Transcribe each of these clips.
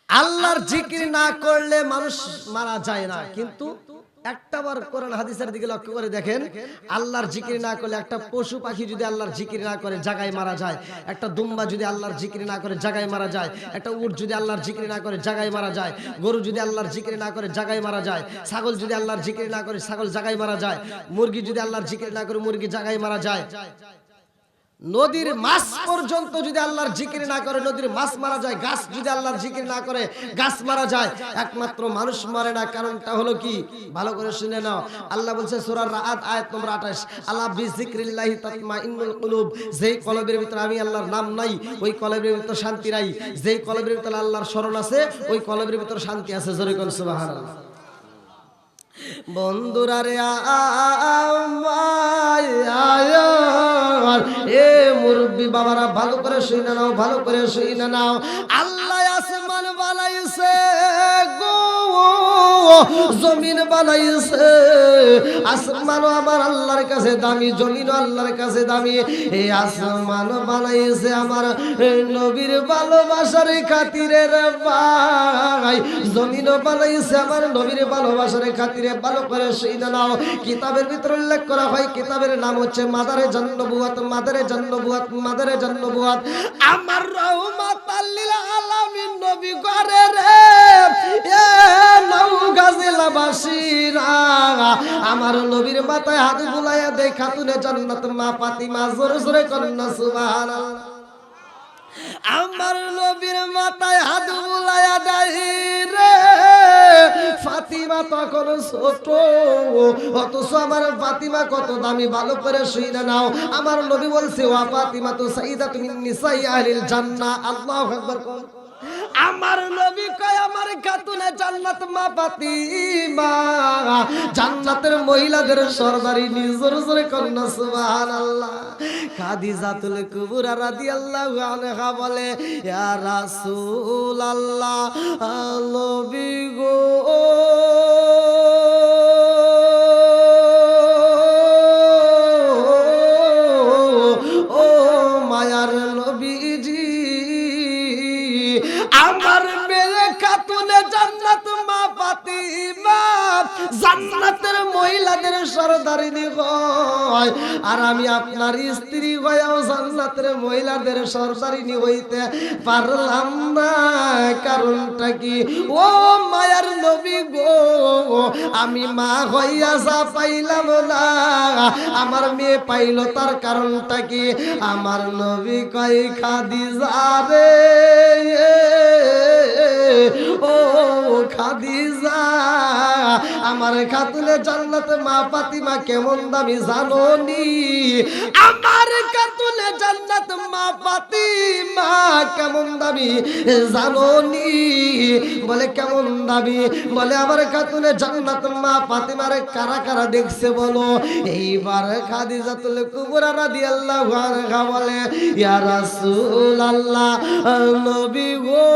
আল্লাহর জিকির না করলে মানুষ মারা যায় না, কিন্তু একটাবার কোরআন হাদিসের দিকে লক্ষ্য করে দেখেন, আল্লাহর জিকির না করলে একটা পশু পাখি যদি আল্লাহর জিকির না করে জায়গায় মারা যায়, একটা দুম্বা যদি আল্লাহর জিকির না করে জায়গায় মারা যায়, একটা উট যদি আল্লাহর জিকির না করে জায়গায় মারা যায়, গরু যদি আল্লাহর জিকির না করে জায়গায় মারা যায়, ছাগল যদি আল্লাহর জিকির না করে ছাগল জায়গায় মারা যায়, মুরগি যদি আল্লাহর জিকির না করে মুরগি জায়গায় মারা যায়, নদীর মাছ পর্যন্ত যদি আল্লাহর জিকির না করে নদীর মাছ মারা যায়, গাছ যদি আল্লাহর জিকির না করে গাছ মারা যায়। একমাত্র মানুষ মারে না, কারণটা হলো কি? ভালো করে শুনে নাও। আল্লাহ বলছে সূরা রাআদ আয়াত নম্বর 28, আল্লাহ বিযিকরিল্লাহি তাতমাইন্নুল কুলুব, যেই কলবের ভিতরে আমি আল্লাহর নাম নাই ওই কলবের ভিতরে শান্তি নাই, যেই কলবের ভিতরে আল্লাহর স্মরণ আছে ওই কলবের ভিতরে শান্তি আছে। জোরে কোন সুবহানাল্লাহ। বন্ধুরা রে এ মুরব্বি বাবারা ভালো করে শুনে নাও, ভালো করে শুনে নাও। আল্লাহ আসমান বানাইছে গো, জমিন বানাইছে। আসমানও আমার আল্লাহর কাছে দামি, জমিনও আল্লাহর কাছে দামি। এই আসমান বানাইছে আমার নবীর ভালোবাসার খাতিরে রে ভাই, জমিনও বানাইছে আমার নবীর ভালোবাসার খাতিরে। ভালো করে শুনে নাও। কিতাবের ভিতরে উল্লেখ করা হয়, কিতাবের নাম হচ্ছে মাদারে জান্নবুয়াত, মাদারে জান্নবুয়াত, মাদারে জান্নবুয়াত। আমার রাহমাতাল লিল আলামিন নবী করে রে এ নওগাঁ জেলাবাসীরা, আমার নবীর মাথায় হাত বুলাইয়া দেয় খাতুনে জান্নাত মা ফাতিমা। জোরে জোরে কন্যা সুবহানাল্লাহ। আমার নবীর মাথায় হাত বুলাইয়া দেয় রে ফাতিমা তখন ছোট, অথচ আমার ফাতিমা কত দামি। ভালো করে শুনে নাও। আমার নবী বলছে ওয়া ফাতিমা তু সাইয়্যিদাতুন মিন নিসাই আহলিল জান্নাহ। আল্লাহু আকবার। আমার নবী কয় আমার খাতুনে জান্নাত মা ফাতিমা জান্নাতের মহিলাদের সরদারি। নিজের জোরে কন্যা সুবহানাল্লাহ। খাদিজাতুল কুবরা রাদিয়াল্লাহু আনহা বলে ইয়া রাসূলুল্লাহ, নবী গো ও মায়ার নবীজি, আমার মেয়ে খাতুনে জান্নাত মা ফাতিমা জান্নাতের মহিলাদের সরদারিনী হয়, আর আমি আপনার স্ত্রী হয়েও জান্নাতের মহিলাদের সরদারিনী হইতে পারলাম না। কারণটা কি? ও মায়ার নবী গো, আমি মা হইয়া যা পাইলাম না আমার মেয়ে পাইল, তার কারণটা কি? আমার নবী কয় খাদিজা রে ও খাদিজা, আমার খাতুনে জান্নাত মা ফাতিমা কেমন দামি জানোনি? আমার খাতুনে জান্নাত মা ফাতিমা কেমন দামি জানোনি? বলে কেমন দামি? বলে আমার খাতুনে জান্নাত মা ফাতিমার কারা কারা দেখছে বলো? এইবার খাদিজাতুল কুবরা রাদিয়াল্লাহু আনহা বলে ইয়া রাসূলুল্লাহ, নবী গো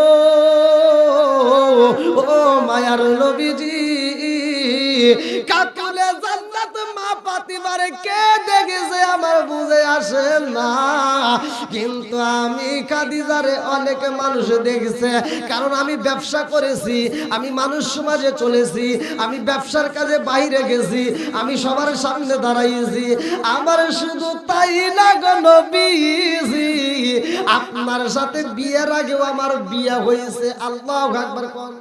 ও মায়ার নবীজি, খাতুনে জান্নাত মা ফাতিমার কে দেখেছে আমার বুঝে আসে না, কিন্তু আমি খাদিজারে অনেক মানুষ দেখেছে। কারণ আমি ব্যবসা করেছি, আমি মানুষ সমাজে চলেছি, আমি ব্যবসার কাজে বাইরে গেছি, আমি সবার সামনে দাঁড়াইছি। আমার শুধু তাই না গো নবীজি, আপনার সাথে বিয়ের আগেও আমার বিয়ে হয়েছে। আল্লাহু আকবার কোন।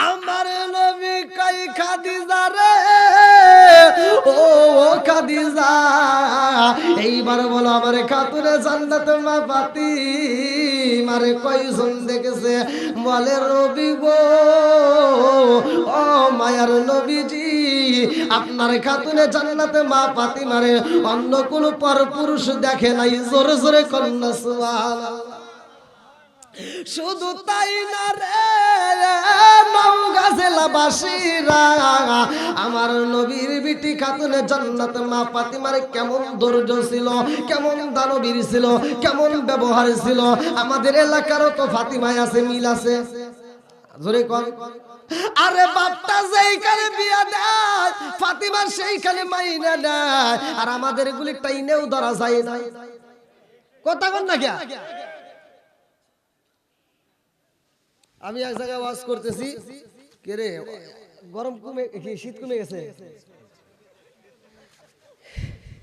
আমার নবী কই খাদিজা রে ও খাদিজা, এইবার বলো আমার খাতুনে জান্নাত মা ফাতিমার কয়জন দেখেছে? বলে নবী গো ও মায়ার নবীজি, আপনার খাতুনে জান্নাত মা ফাতিমারে অন্য কোন পরপুরুষ দেখে নাই। জোরে জোরে কন্যা সুবহানাল্লাহ। শুধু তাই না রে নওগাঁ জেলাবাসীরা, আমার নবীর বিটি খাতুনে জান্নাত মা ফাতিমার কেমন ধৈর্য ছিল, কেমন দানবীর ছিল, কেমন ব্যবহার ছিল। আমাদের এলাকারও তো ফাতিমায় আছে, মিল আছে। জোরে কোন। আরে বাপটা যেইখানে বিয়া দেয় ফাতিমার সেইখানে মাইনা দেয়, আর আমাদের এগুলি টাইনেও ধরা যায় না। কথা কোন না গিয়া আমি এক জায়গায় ওয়াজ করতেছি, কে রে গরম কমে কি শীত কমে গেছে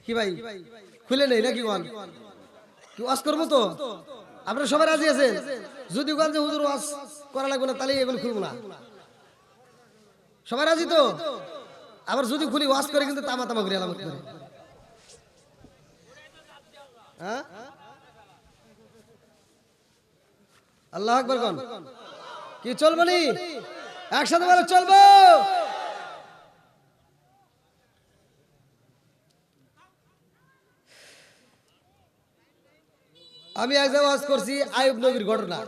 কি ভাই? খুলে নেই নাকি বল? কি ওয়াজ করবো তো? আপনারা সবাই রাজি আছেন? যদি বলেন যে হুজুর ওয়াজ করা লাগবে না, তাহলে এগুলো খুলবো না। সবাই রাজি তো? আবার যদি খুলি ওয়াজ করে কিন্তু তামা তামা করে আলামত করে। হ্যাঁ, আল্লাহ আকবার কোন? কি চলবো নি? একসাথে বলে চলবো। আমি এক জায়গায় ওয়াজ করছি আইয়ুব নবীর ঘটনা।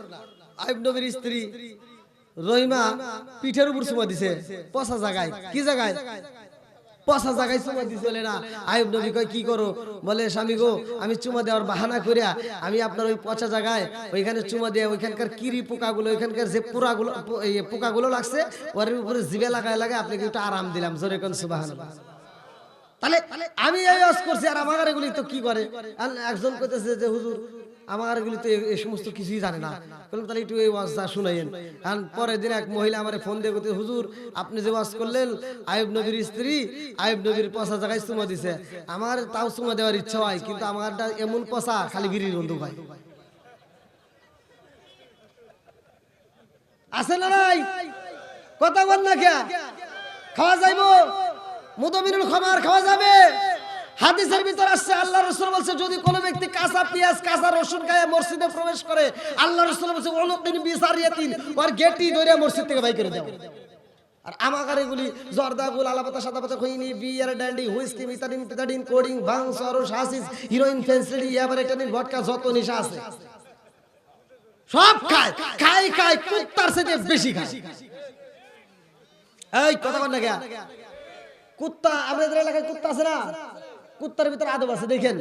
আইয়ুব নবীর স্ত্রী রহিমা পিঠের উপর চুমা দিছে পচা জায়গায়। কি জায়গায়? পচা জায়গায় চুমা দিছে। বলে না, আইয়ুব নবী কয় কি করো? বলে স্বামী গো, আমি চুমা দেওয়ার বাহানা করিয়া আমি আপনার ওই পচা জায়গায় ওইখানে চুমা দিয়ে ওইখানকার কিরি পোকাগুলো, ওইখানকার যে পোকাগুলো লাগছে ওর উপরে জিভে লাগায় লাগায় আপনাকে একটু আরাম দিলাম। জোরে কোন সুবহানাল্লাহ। তাহলে আমি এই ওয়াজ করছি আর আমার এগুলি তো কি করে? একজন কইতেছে যে হুজুর আমার এগুলি তো এই সমস্ত কিছুই জানে না। বললাম তাহলে একটু এই ওয়াজটা শুনাইয়েন। আর পরের দিন এক মহিলা আমার ফোন দিয়ে বলতে, হুজুর আপনি যে ওয়াজ করলেন আইয়ুব নবীর স্ত্রী আইয়ুব নবীর পচা জায়গায় চুমা দিছে, আমার তাও চুমা দেওয়ার ইচ্ছা হয়, কিন্তু আমারটা এমন পচা খালি বিড়ির গন্ধ পাই। আছে না নাই? কথা বল না কে? খাওয়া যাইবো? মুদমিনুল খামার খাওয়া যাবে? হাদিসের ভিতর আসছে আল্লাহ রাসূল বলছে যদি কোনো ব্যক্তি কাঁচা পেঁয়াজ কাঁচা রসুন খায় মসজিদে প্রবেশ করে, আল্লাহ রাসূল বলছে উলুকিন বিসারিয়াতিন, ওর গেটি ধরে মসজিদ থেকে বাইর করে দাও। আর আমাদের এগুলি জর্দা গুল আলাপাতা সাদা পাতা খইনি বিয়ার ড্যান্ডি হুইস্কি মিতাডিন পিতাডিন কোডিং ভাং সরস হাসিস হিরোইন ফেন্সিডি এভারেটানিন ভডকা যত নেশা আছে সব খায়। খাই খাই কুত্তার সাথে বেশি খায়। এই কথা বল না কে? কুত্তা আমাদের এলাকায় কুত্তা আছে না? কুত্তার ভিতর আদব আছে দেখেন।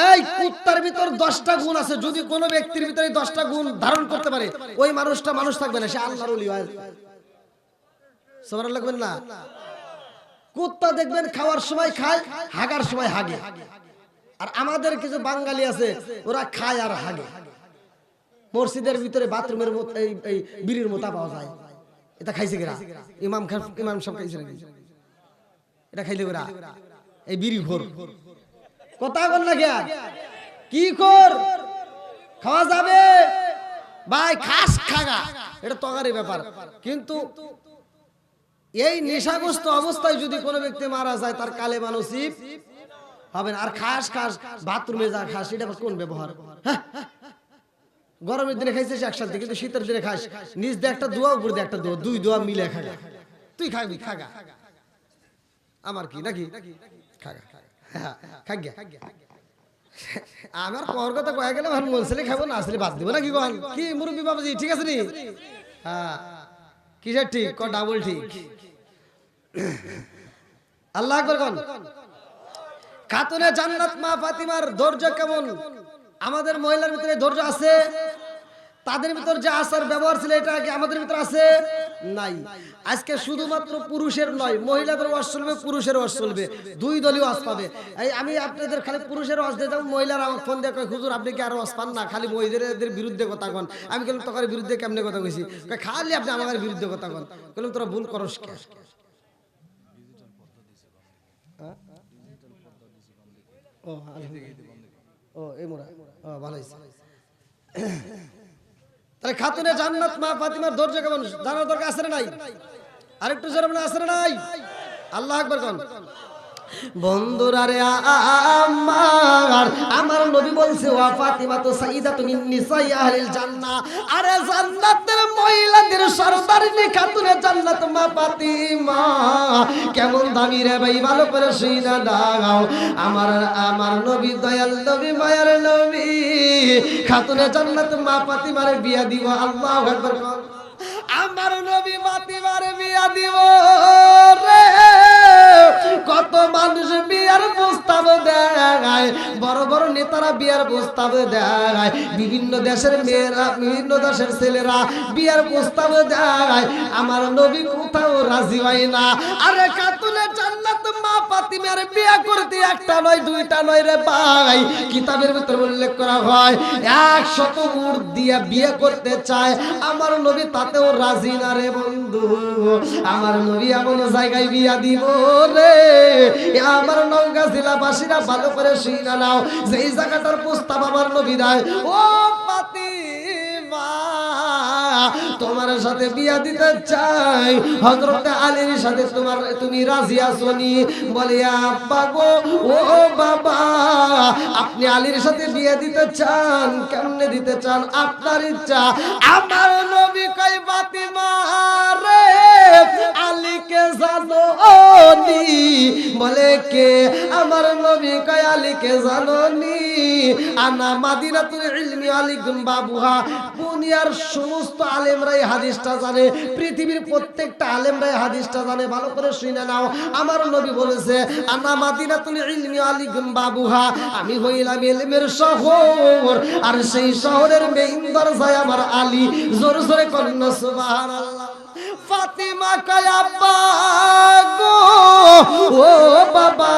এই কুত্তার ভিতর 10টা গুণ আছে। যদি কোনো ব্যক্তির ভিতরে 10টা গুণ ধারণ করতে পারে, ওই মানুষটা মানুষ থাকবে না, সে আল্লাহর ওলি হয়। সুবহানাল্লাহ লাগবেন না? কুত্তা দেখবেন খাওয়ার সময় খায়, হাগার সময় হাগে। আর আমাদের কিছু বাঙালি আছে ওরা খায় আর হাগে। মসজিদের ভিতরে বাথরুমের মতো এই বিড়ির মোতা পাওয়া যায়। এটা খাইছে কিনা? ইমাম সব খাইছে নাকি? এটা খাইলে ওরা এই বিড়ি ঘোর। কথা বল না কে? কি কর? খাওয়া যাবে ভাই, খাস খাগা, এটা তগারি ব্যাপার। কিন্তু এই নেশাগ্রস্ত অবস্থায় যদি কোনো ব্যক্তি মারা যায়, তার কালেমা নসিব হবে না। আর খাস খাস বাথরুমে যা খাস, এটা কোন ব্যবহার? গরমের দিনে খাইছিস একসাথে, কিন্তু শীতের দিনে খাস নিজ দিয়ে একটা দোয়া উপর দিয়ে একটা দোয়া, দুই দোয়া মিলে খাগা। তুই খাবি খাগা, আমার কি নাকি? খাগা খাগা। আমার কর কথা কয়ে গেলে ভালো মনসলে খাবো, না আসলে বাদ দিব নাকি? বল কি মুরব্বী বাবাজি, ঠিক আছে নি? হ্যাঁ, কিসের ঠিক? ক ডাবল ঠিক। আল্লাহ আকবার কোন? খাতুনে জান্নাত মা ফাতিমার ধৈর্য কেমন? আমাদের মহিলার ভিতরে ধৈর্য আছে? তাদের ভিতর যে আচার ব্যবহার ছিল এটা কি আমাদের ভিতর আছে? নাই। আজকে শুধুমাত্র পুরুষের নয়, মহিলাদের ওয়াজ চলবে, পুরুষের ওয়াজ চলবে, দুই দলীয় ওয়াজ পাবে। এই আমি আপনাদের খালি পুরুষের ওয়াজ দিয়ে যাবো, মহিলারা আমার ফোন দিয়ে কয় হুজুর আপনি কি আর ওয়াজ পান না? খালি মহিলাদের বিরুদ্ধে কথা কন। আমি বললাম তোর বিরুদ্ধে কেমনে কথা কইছি? খালি আপনি আমার বিরুদ্ধে কথা কন। বললাম তোরা ভুল করস কে? ও এই মোরা ভালো হয়েছে। তাহলে খাতুনে জান্নাত মা ফাতিমার ধৈর্য কেমন জানার দরকার আছে না নাই? আরেকটু জোরে বলে আছে না নাই? আল্লাহ আকবার কোন? বন্ধুরা রে আমার নবী বলছে ওয়া ফাতিমা তো সাইয়্যিদাতু মিন নিসাই আহলিল জান্নাহ। আরে জান্নাতের মহিলাদের সরদারিনী খাতুনে জান্নাত মা ফাতিমা কেমন দামি রে ভাই, ভালো করে শুইনা দাও। আমার নবী দয়াল নবী মায়ার নবী খাতুনে জান্নাত মা ফাতিমার বিয়া দিব। আল্লাহু আকবার। আমার নবী ফাতিমার বিয়া দিব রে। কত মানুষ বিয়া বিয়ার প্রস্তাব দেয়, বড় বড় নেতারা বিয়ার প্রস্তাব দেয়, বিভিন্ন দেশের মেয়েরা বিভিন্ন দেশের ছেলেরা বিয়ার প্রস্তাব দেয়, আমার নবী কোথাও রাজি হয় না। আরে খাতুনে জান্নাত মা ফাতিমার বিয়া করতে একটা নয় দুইটা নয় রে ভাই, কিতাবের ভিতরে উল্লেখ করা হয় 100 উট দিয়া বিয়ে করতে চায়, আমার নবী তাতেও রাজি না রে বন্ধু। আমার নবী এমন জায়গায় বিয়া দিব রে, আমার নওগাঁ জেলাবাসীরা ভালো করে শুনে নাও, যেই জায়গাটার প্রস্তাব আমার নবী দেয়, ও ফাতিমা তোমার সাথে বিয়া দিতে চাই, হযরত আলীর সাথে তুমি রাজি আছো নি? বলে আব্বা গো, ও বাবা আপনি আলীর সাথে বিয়ে দিতে চান, কেমনে দিতে চান আপনার ইচ্ছা। আমার নবী কয় ফাতিমা রে আলীকে জানো নি? বলে কে? আমার নবী কয় আলীকে জানো নি? আনা মাদিনাতুল ইলমি আলিকুম বাবুহা, দুনিয়ার সমস্ত আলেমরাই হাদিসটা জানে, পৃথিবীর প্রত্যেকটা আলেমরাই হাদিসটা জানে, ভালো করে শুনে নাও। আমার নবী বলেছে আনা মাদিনাতুল ইলমি আলিকুম বাবুহা, আমি হইলাম ইলমের শহর, আর সেই শহরের মেইন দরজায় আমার আলী। জোরে জোরে করেন না সুবহানাল্লাহ। ফাতিমা কয় আব্বা গো, ও বাবা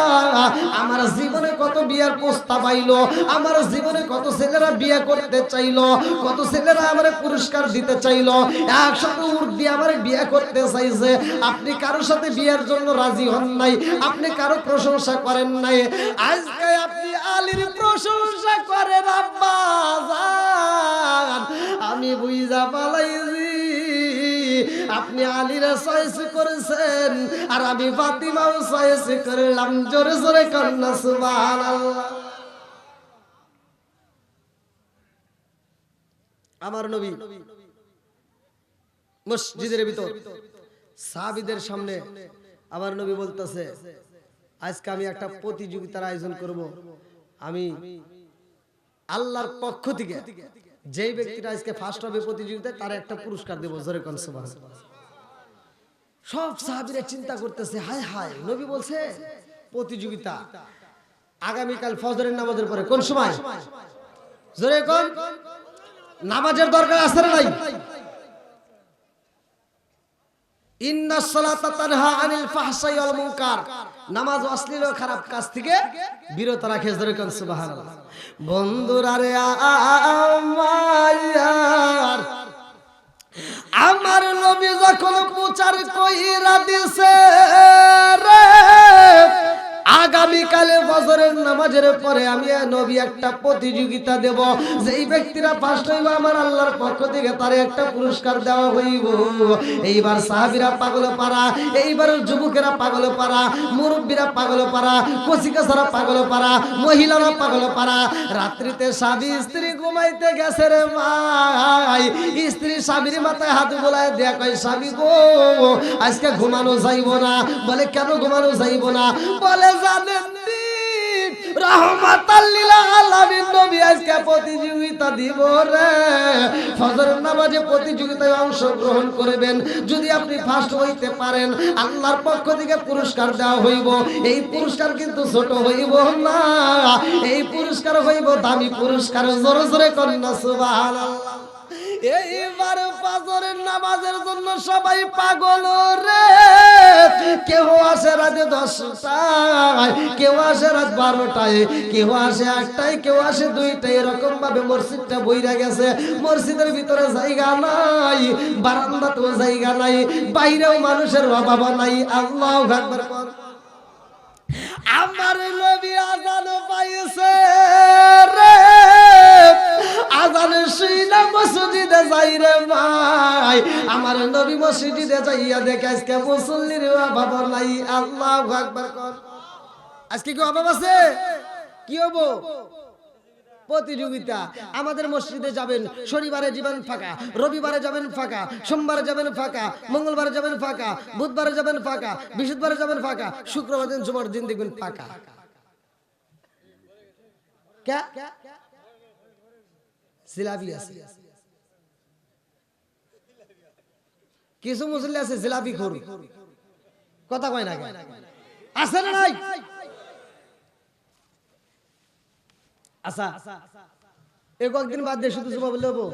আমার জীবনে কত বিয়ার প্রস্তাব আইলো, আমার জীবনে কত ছেলেরা বিয়ে করতে চাইলো, কত ছেলেরা আমারে পুরস্কার দিতে চাইলো, 100 উট দিয়ে আমারে বিয়ে করতে চাইছে, আপনি কারোর সাথে বিয়ের জন্য রাজি হন নাই, আপনি কারো প্রশংসা করেন নাই, আজকে আপনি আলীর প্রশংসা করেন আব্বা জান, আমি বুঝা পালাইছি আপনি আলীরা চয়েস করেছেন, আর আমি ফাতিমাও চয়েস করলাম। জোরে জোরে কন্যা সুবহানাল্লাহ। আমার নবী মসজিদের ভিতর সাহাবীদের সামনে আমার নবী বলতেছে আজকে আমি একটা প্রতিযোগিতার আয়োজন করব, আমি আল্লাহর পক্ষ থেকে যেই ব্যক্তিটা আজকে ফার্স্ট হবে প্রতিযোগিতায় তার একটা পুরস্কার দেব। জোরে কোন সুবহানাল্লাহ। সব সাহাবীরা চিন্তা করতেছে হায় হায়, নবী বলছে প্রতিযোগিতা আগামীকাল ফজরের নামাজের পরে। কোন সময়? জোরে কোন। নামাজের দরকার আছে না নাই? ইন্নাস সালাতা তানহা আনিল ফাহশাই ওয়াল মুনকার, নামাজ অশ্লীল ও খারাপ কাজ থেকে বিরত রাখে। জোরে কোন সুবহানাল্লাহ। বন্ধুরা রে আমার, আমার নবী যখন প্রচার কইরা দিছে রে আগামীকালে ফজরের নামাজের পরে আমি নবী একটা প্রতিযোগিতা দেব, যেই ব্যক্তিরা ফার্স্ট হইব আমার আল্লাহর পক্ষ থেকে তারে একটা পুরস্কার দেওয়া হইব। এইবার সাহাবীরা পাগল পারা, এইবার যুবকেরা পাগল পারা, মুরব্বীরা পাগল পারা, কচিকাছারা পাগল পারা, মহিলারা পাগল পারা। রাত্রিতে স্বামী স্ত্রী ঘুমাইতে গেছে রে ভাই, স্ত্রী স্বামীর মাথায় হাত বোলায় দেয়া কয় স্বামী গো আজকে ঘুমানো যাইব না। বলে কেন ঘুমানো যাইব না? বলে জানেন নি রাহমাতাল লিল আলামিন নবী আজকে প্রতিযোগিতা দিব রে, ফজর নামাজে প্রতিযোগিতায় অংশগ্রহণ করবেন, যদি আপনি ফার্স্ট হইতে পারেন আল্লাহর পক্ষ থেকে পুরস্কার দেওয়া হইব। এই পুরস্কার কিন্তু ছোট হইব না, এই পুরস্কার হইব দামি পুরস্কার। জোরে জোরে করেন না সুবহানাল্লাহ। এইবার ফজরের নামাজের জন্য সবাই পাগল রে, কেউ আসে রাতে 10টায়, কেউ আসে রাত 12টায়, কেউ আসে 1টায়, কেউ আসে 2টায়, এরকম ভাবে মসজিদটা বইরা গেছে। মসজিদের ভিতরে জায়গা নাই, বারান্দাতেও জায়গা নাই, বাইরেও মানুষের অভাব নাই। আল্লাহু আকবার। আমার নবী আযান পাইছে রে, আযানের শুইনা মসজিদে যাই রে ভাই, আমার নবী মসজিদে যাইয়া দেখে আজকে মুসল্লির অভাব নাই। আল্লাহু আকবার কর। আজকে কি অভাব আছে? কি হবো? প্রতিযোগিতা। আমাদের মসজিদে যাবেন, শনিবারে যাবেন ফাঁকা, রবিবারে যাবেন ফাঁকা, সোমবারে যাবেন ফাঁকা, মঙ্গলবারে যাবেন ফাঁকা, বুধবারে যাবেন ফাঁকা, বৃহস্পতিবারে যাবেন ফাঁকা, শুক্রবার দিন জুমার দিন দেখবেন ফাঁকা। কে? জিলাপি আছে, কিছু মুসল্লি আছে জিলাপি খোর, কথা কয় না আছে না নাই? আচ্ছা এই কয়েকদিন বাদ দিয়ে শুধু জুমা বললে হবো?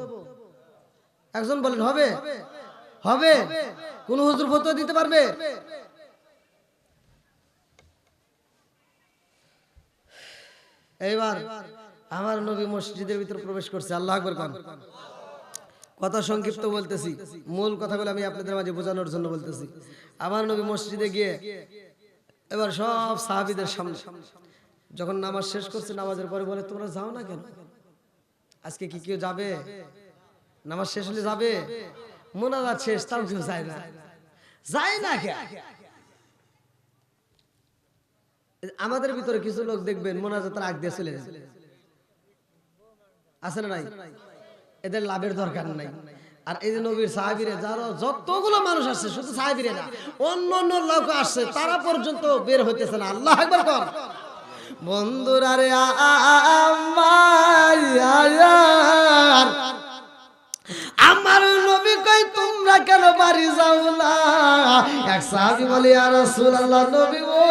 একজন বলেন হবে? হবে? কোন হুজুর ফতোয়া দিতে পারবে? এইবার আমার নবী মসজিদের ভিতর প্রবেশ করছে। আল্লাহু আকবার কোন। কথা সংক্ষিপ্ত বলতেছি, মূল কথাগুলো আমি আপনাদের মাঝে বোঝানোর জন্য বলতেছি। আমার নবী মসজিদে গিয়ে এবার সব সাহাবীদের সামনে যখন নামাজ শেষ করছে, নামাজের পরে বলে তোমরা যাও না কেন? আজকে কি কেউ যাবে? নামাজ শেষ হলে যাবে? মুনাজাত শেষ তাও কেউ যায় না। যায় না কে? আমাদের ভিতরে কিছু লোক দেখবেন মুনাজাতের আগ দিয়ে চলে যায়, আছে না নাই? এদের লাভের দরকার নাই। আর এই যে নবীর সাহাবীরা যারা যতগুলো মানুষ আসছে, শুধু সাহাবীরা না অন্য অন্য লোক আসছে, তারা পর্যন্ত বের হইতেছে না। আল্লাহু আকবার কর। বন্ধুরা রে আমার নবী কই তোমরা কেন বাড়ি যাও না? এক সাহাবী বলে ইয়া রাসূলুল্লাহ, নবী ও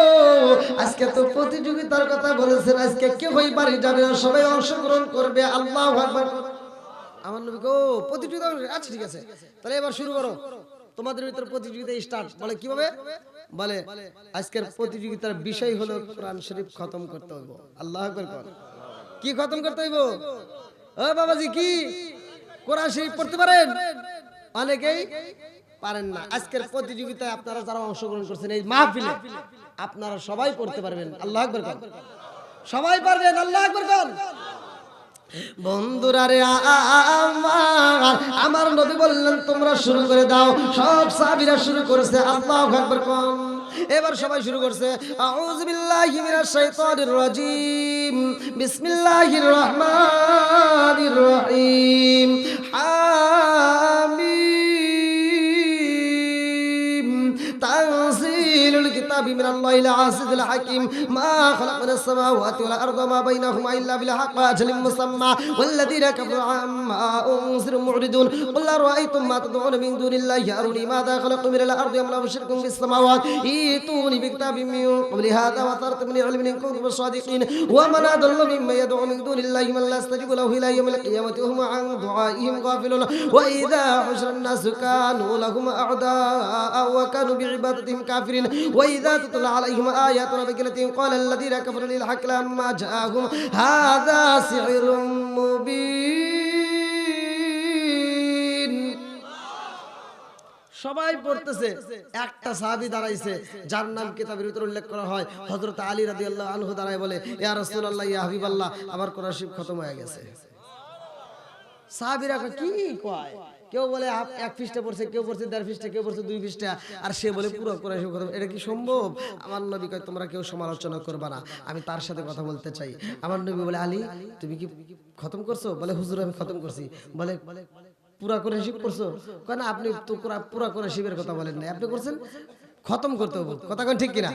আজকে তো প্রতিযোগিতার কথা বলেছেন, আজকে কেউই বাড়ি যাবে না, সবাই অংশগ্রহণ করবে। আল্লাহু আকবার। আমার নবী কো প্রতিযোগিতা? আচ্ছা ঠিক আছে, তাহলে এবার শুরু করো, তোমাদের ভিতর প্রতিযোগিতা স্টার্ট। বলে কিভাবে? বলে আজকের প্রতিযোগিতার বিষয় হলো কোরআন শরীফ খতম করতে হইব। আল্লাহু আকবার কর। কি খতম করতে হইব? ও বাবাজি, কি কোরআন শরীফ পড়তে পারেন? অনেকেই পারেন না। আজকের প্রতিযোগিতায় আপনারা যারা অংশগ্রহণ করছেন এই মাহফিলে, আপনারা সবাই পড়তে পারবেন। আল্লাহু আকবার কর। সবাই পারবেন। আল্লাহু আকবার কর। বন্ধুরা রে আমার নবী বললেন তোমরা শুরু করে দাও। সব সাহাবীরা শুরু করেছে। আল্লাহু আকবার কর। এবার সবাই শুরু করছে। আউযু বিল্লাহি মিনাশ শাইতানির রাজীম, বিসমিল্লাহির রহমানির রহিম। হামিম তানজিলুল কিতাবি মিনাল্লাহিল আজিজিল হাকীম। মা খালাকনাস সামাওয়াতি ওয়াল আরদা মা বাইনাহুমা ইল্লা বিল হাক্কি ওয়া আজালিন মুসাম্মা ওয়াল্লাযীনা কাফারু আম্মা উনজিরু মু'রিদুন। কুল আরাআইতুম মা তাদউনা মিন দুনিল্লাহি আরুনি মাযা খালাকু মিনাল আরদি আম লাহুম শিরকুন ফিস সামাওয়াতি ইতুনি বিকিতাবিম মিন ক্বাবলি হাযা ওয়া তারতুম মিন ইলমিন ইন কুনতুম সাদিকিন ওয়া মান আদাল্লু মিম্মান ইয়াদ'উ মিন দুনিল্লাহি মান লা ইয়াস্তাজিবু লাহু ইলা ইয়াউমিল কিয়ামাতি ওয়া হুম আন দুআইহিম গাফিলুন ওয়া ইযা হুশিরান নাসু কানু লাহুম আ'দা'a ওয়া কানু বি'iবাদাতিহিম কাফিরিন ওয়া ইযা তুতলা আলাইহিম আয়াতুনা বায়িনাতিন ক্বালা আল্লাযীনা কাফারু লিল হাক্কি লাম্মা জাআহুম হাযা সিহরুম মুবিন। সবাই পড়তেছে। একটা সাহাবী দাঁড়াইছে যার নাম কিতাবের ভিতর উল্লেখ করা হয়, হযরত আলী রাদিয়াল্লাহু আনহু দাঁড়ায় বলে ইয়া রাসূলুল্লাহ, ইয়া হাবিবাল্লাহ, আমার কোরআন শরীফ খতম হয়ে গেছে। সাহাবীরা কি কয়? কেউ বলে এক পৃষ্ঠা পড়ছে, কেউ পড়ছে 1.5 পৃষ্ঠা, কেউ পড়ছে 2 পৃষ্ঠা, আর সে বলে পুরো কোরআন শরীফ খতম। এটা কি সম্ভব? আমার নবী কয় তোমরা কেউ সমালোচনা করবা না, আমি তার সাথে কথা বলতে চাই। আমার নবী বলে আলী তুমি কি খতম করছো? বলে হুজুর আমি খতম করছি। বলে পুরা কোরআন শরীফ পড়ছো? কয় না, আপনি তো পুরা কোরআন শরীফের কথা বলেন না, আপনি করছেন খতম করতে হবে। কথা কোন ঠিক কিনা?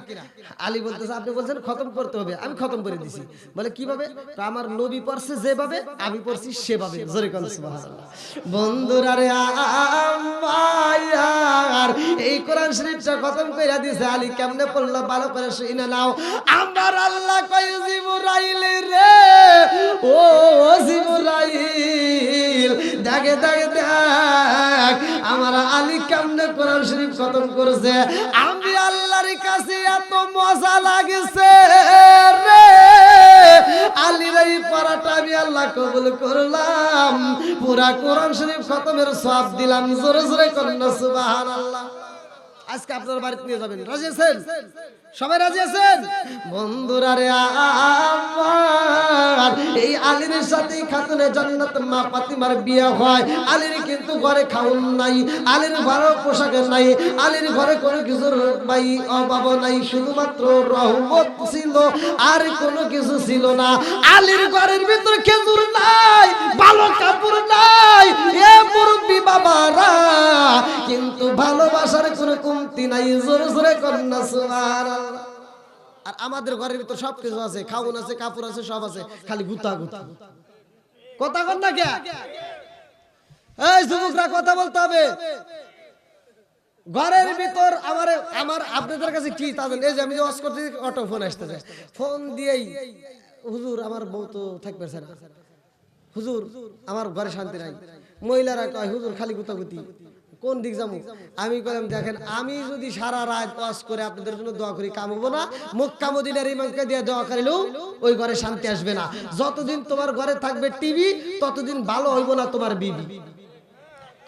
আলী বলতেছে আপনি বলছেন খতম করতে হবে, আমি খতম করে দিছি। বলে কিভাবে? তো আমার নবী পড়ছে যেভাবে, আমি পড়ছি সেভাবে। জোরে কোন সুবহানাল্লাহ। বন্ধুরা রে আমার এই কোরআন শরীফটা খতম কইরা দিছে। আলী কেমনে পড়লো ভালো করে শুনে নাও। আমার আল্লাহ কয় জিবরাইল রে, ও জিবরাইল দেখে দেখে দেখ আমার আলী কেমনে কোরআন শরীফ খতম করেছে। আমি আল্লাহর কাছে এত মজা লাগেছে রে, আলীর এই পড়াটা আমি আল্লাহ কবুল করলাম, পুরা কোরআন শরীফ খতমের সওয়াব দিলাম। জোরে জোরে করেন সুবহানাল্লাহ। আজকে আপনারা বাড়িতে নিয়ে যাবেন। রাজি আছেন? সবাই রাজি আছেন? বন্ধুরা রে আমার এই আলীর সাথে খাতুনে জান্নাত মা ফাতিমার বিয়ে হয়। আলীর কিন্তু ঘরে খাউন নাই, আলীর ঘরে পোশাক নাই, আলীর ঘরে কোনো কিছুর নাই, অভাব নাই, শুধুমাত্র রহমত ছিল, আর কোনো কিছু ছিল না। আলীর ঘরের ভিতর খেজুর নাই, ভালো কাপড় নাই, এ মুরব্বি বাবারা, কিন্তু ভালোবাসার কোনো কমতি নাই। জোরে জোরে কন্যা সুবহানাল্লাহ। আর আমাদের ঘরের ভিতর সবকিছু আছে, খাউন আছে, কাপড় আছে, সব আছে, খালি গুতা গুতা। কথা কন না কে? এই যুবকরা কথা বলতে হবে। ঘরের ভিতর আমার আপনাদের কাছে কি তাদের, এই যে আমি ওয়াজ করতে অটো ফোন আসতেছে, ফোন দিয়েই হুজুর আমার বউ তো থাকবে না, হুজুর আমার ঘরে শান্তি নাই। মহিলারা কয় হুজুর খালি গুতাগুতি, কোন দিক যাবো? আমি কইলাম দেখেন, আমি যদি সারা রাত ওয়াজ করে আপনাদের জন্য দোয়া করি, কাম হবো না? মক্কা মদিনার ইমামকে দিয়ে দোয়া করিলেও ওই ঘরে শান্তি আসবে না। যতদিন তোমার ঘরে থাকবে টিভি, ততদিন ভালো হইব না তোমার বিবি।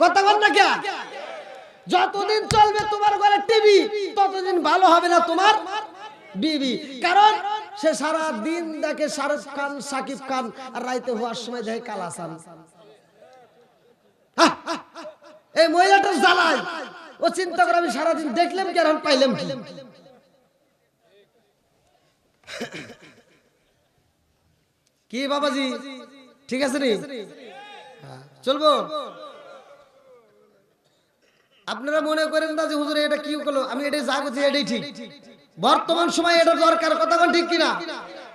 কথা বল না কে? যতদিন চলবে তোমার ঘরে টিভি, ততদিন ভালো হবে না তোমার বিবি। কারণ সে সারা দিন দেখে শাহরুখ খান, সাকিব খান, আর রাইতে হওয়ার সময় দেখে কালাসান। এই মহিলাটা জ্বালায়, ও চিন্তা করে আমি সারাদিন দেখলাম কি আর এখন পাইলাম কি? কি বাবাজি ঠিক আছে নি? চলবো? আপনারা মনে করেন না যে হুজুর এটা কি করলো, আমি এটাই যা করছি এটাই ঠিক। বর্তমান সময় এটা দরকার, কথা বল ঠিক কিনা?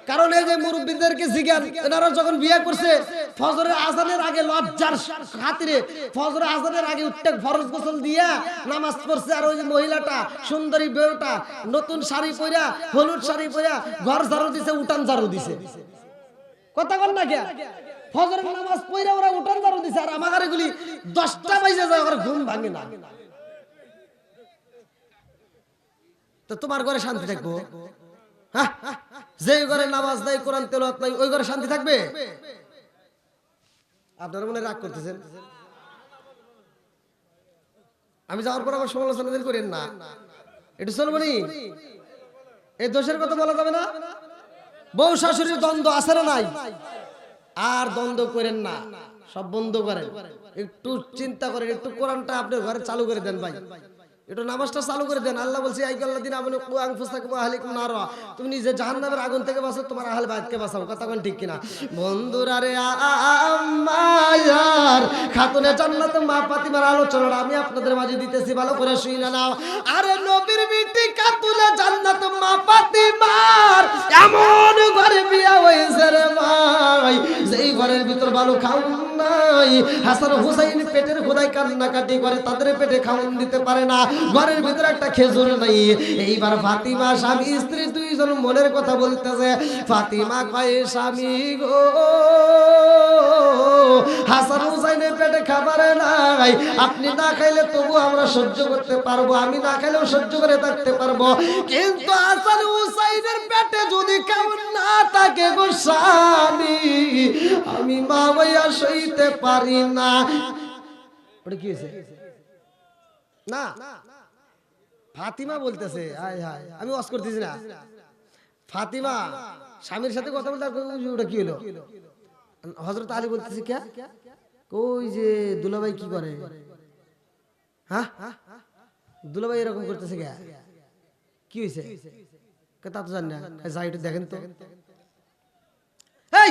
কারণ এই যে মুরব্বীদেরকে জিজ্ঞান, এনারা যখন বিয়ে করছে ফজরের আজানের আগে লজ্জার খাতিরে ফজরের আজানের আগে উঠতে ফরজ গোসল দিয়া নামাজ পড়ছে, আর ওই যে মহিলাটা সুন্দরী বউটা নতুন শাড়ি পরা, হলুদ শাড়ি পরা ঘর ঝাড়ু দিছে, উঠান ঝাড়ু দিছে। কথা বল না কে? ফজরের নামাজ পড়া ওরা উঠান ঝাড়ু দিছে, আর আমার এগুলি 10টা বাজে যায়, ওর ঘুম ভাঙে না। তো তোমার ঘরে শান্তি থাকবো? হ্যাঁ, যে ঘরে নামাজ নাই, কোরআন তেলাওয়াত নাই, ওই ঘরে শান্তি থাকবে? আপনারা মনে রাগ করতেছেন? আমি যাওয়ার পর আবার সমালোচনা করেন না, এটা চলবে নি? এই দোষের কথা বলা যাবে না? বউ শাশুড়ির দ্বন্দ্ব আছে না নাই? আর দ্বন্দ্ব করেন না, সব বন্ধ করেন। একটু চিন্তা করেন, একটু কোরআনটা আপনার ঘরে চালু করে দেন ভাই, একটু নামাজটা চালু করে দেন। আল্লাহ বলছে তুমি নিজে জাহান্নামের আগুন থেকে বাঁচো, তোমার আহলে বাইতকে বাঁচাও। কথা বলেন ঠিক কিনা? বন্ধুরা রে, আমার খাতুনে জান্নাত মা ফাতিমার আলোচনাটা আমি আপনাদের মাঝে দিতেছি, ভালো করে শুনে নাও। আরে নবীর বিটি খাতুনে জান্নাত মা ফাতিমার এমন ঘরে বিয়ে হয়েছে রে ভাই, যেই ঘরের ভিতর ভালো খাওন নাই, হাসান হুসাইন পেটের খোদাই কান্নাকাটি করে, তাদের পেটে খাওন দিতে পারে না, ঘরের ভিতরে একটা খেজুর নাই। এইবার ফাতিমা স্বামী স্ত্রী দুইজন মনের কথা বলতেছে। ফাতিমা কয়, স্বামী গো, হাসান হুসাইনের পেটে খাবার নাই, আপনি না খাইলে তবু আমরা সহ্য করতে পারবো, আমি না খাইলেও সহ্য করে থাকতে পারবো, কিন্তু হাসান হুসাইনের পেটে যদি খাবার না থাকে গো স্বামী, আমি মা ভাইয়া সইতে পারি না। ওটা কি হয়েছে? না, ফাতিমা বলতেছে, হায় হায়, আমি ওয়াজ করতেছি না। ফাতিমা স্বামীর সাথে কথা বলতে, ওটা কি হলো? হযরত আলী বলতেছে, কে কই যে দুলাভাই কি করে? হ্যাঁ, দুলাভাই এরকম করতেছে কে? কি হয়েছে? তা তো জানি না, যাই একটু দেখেন তো। এই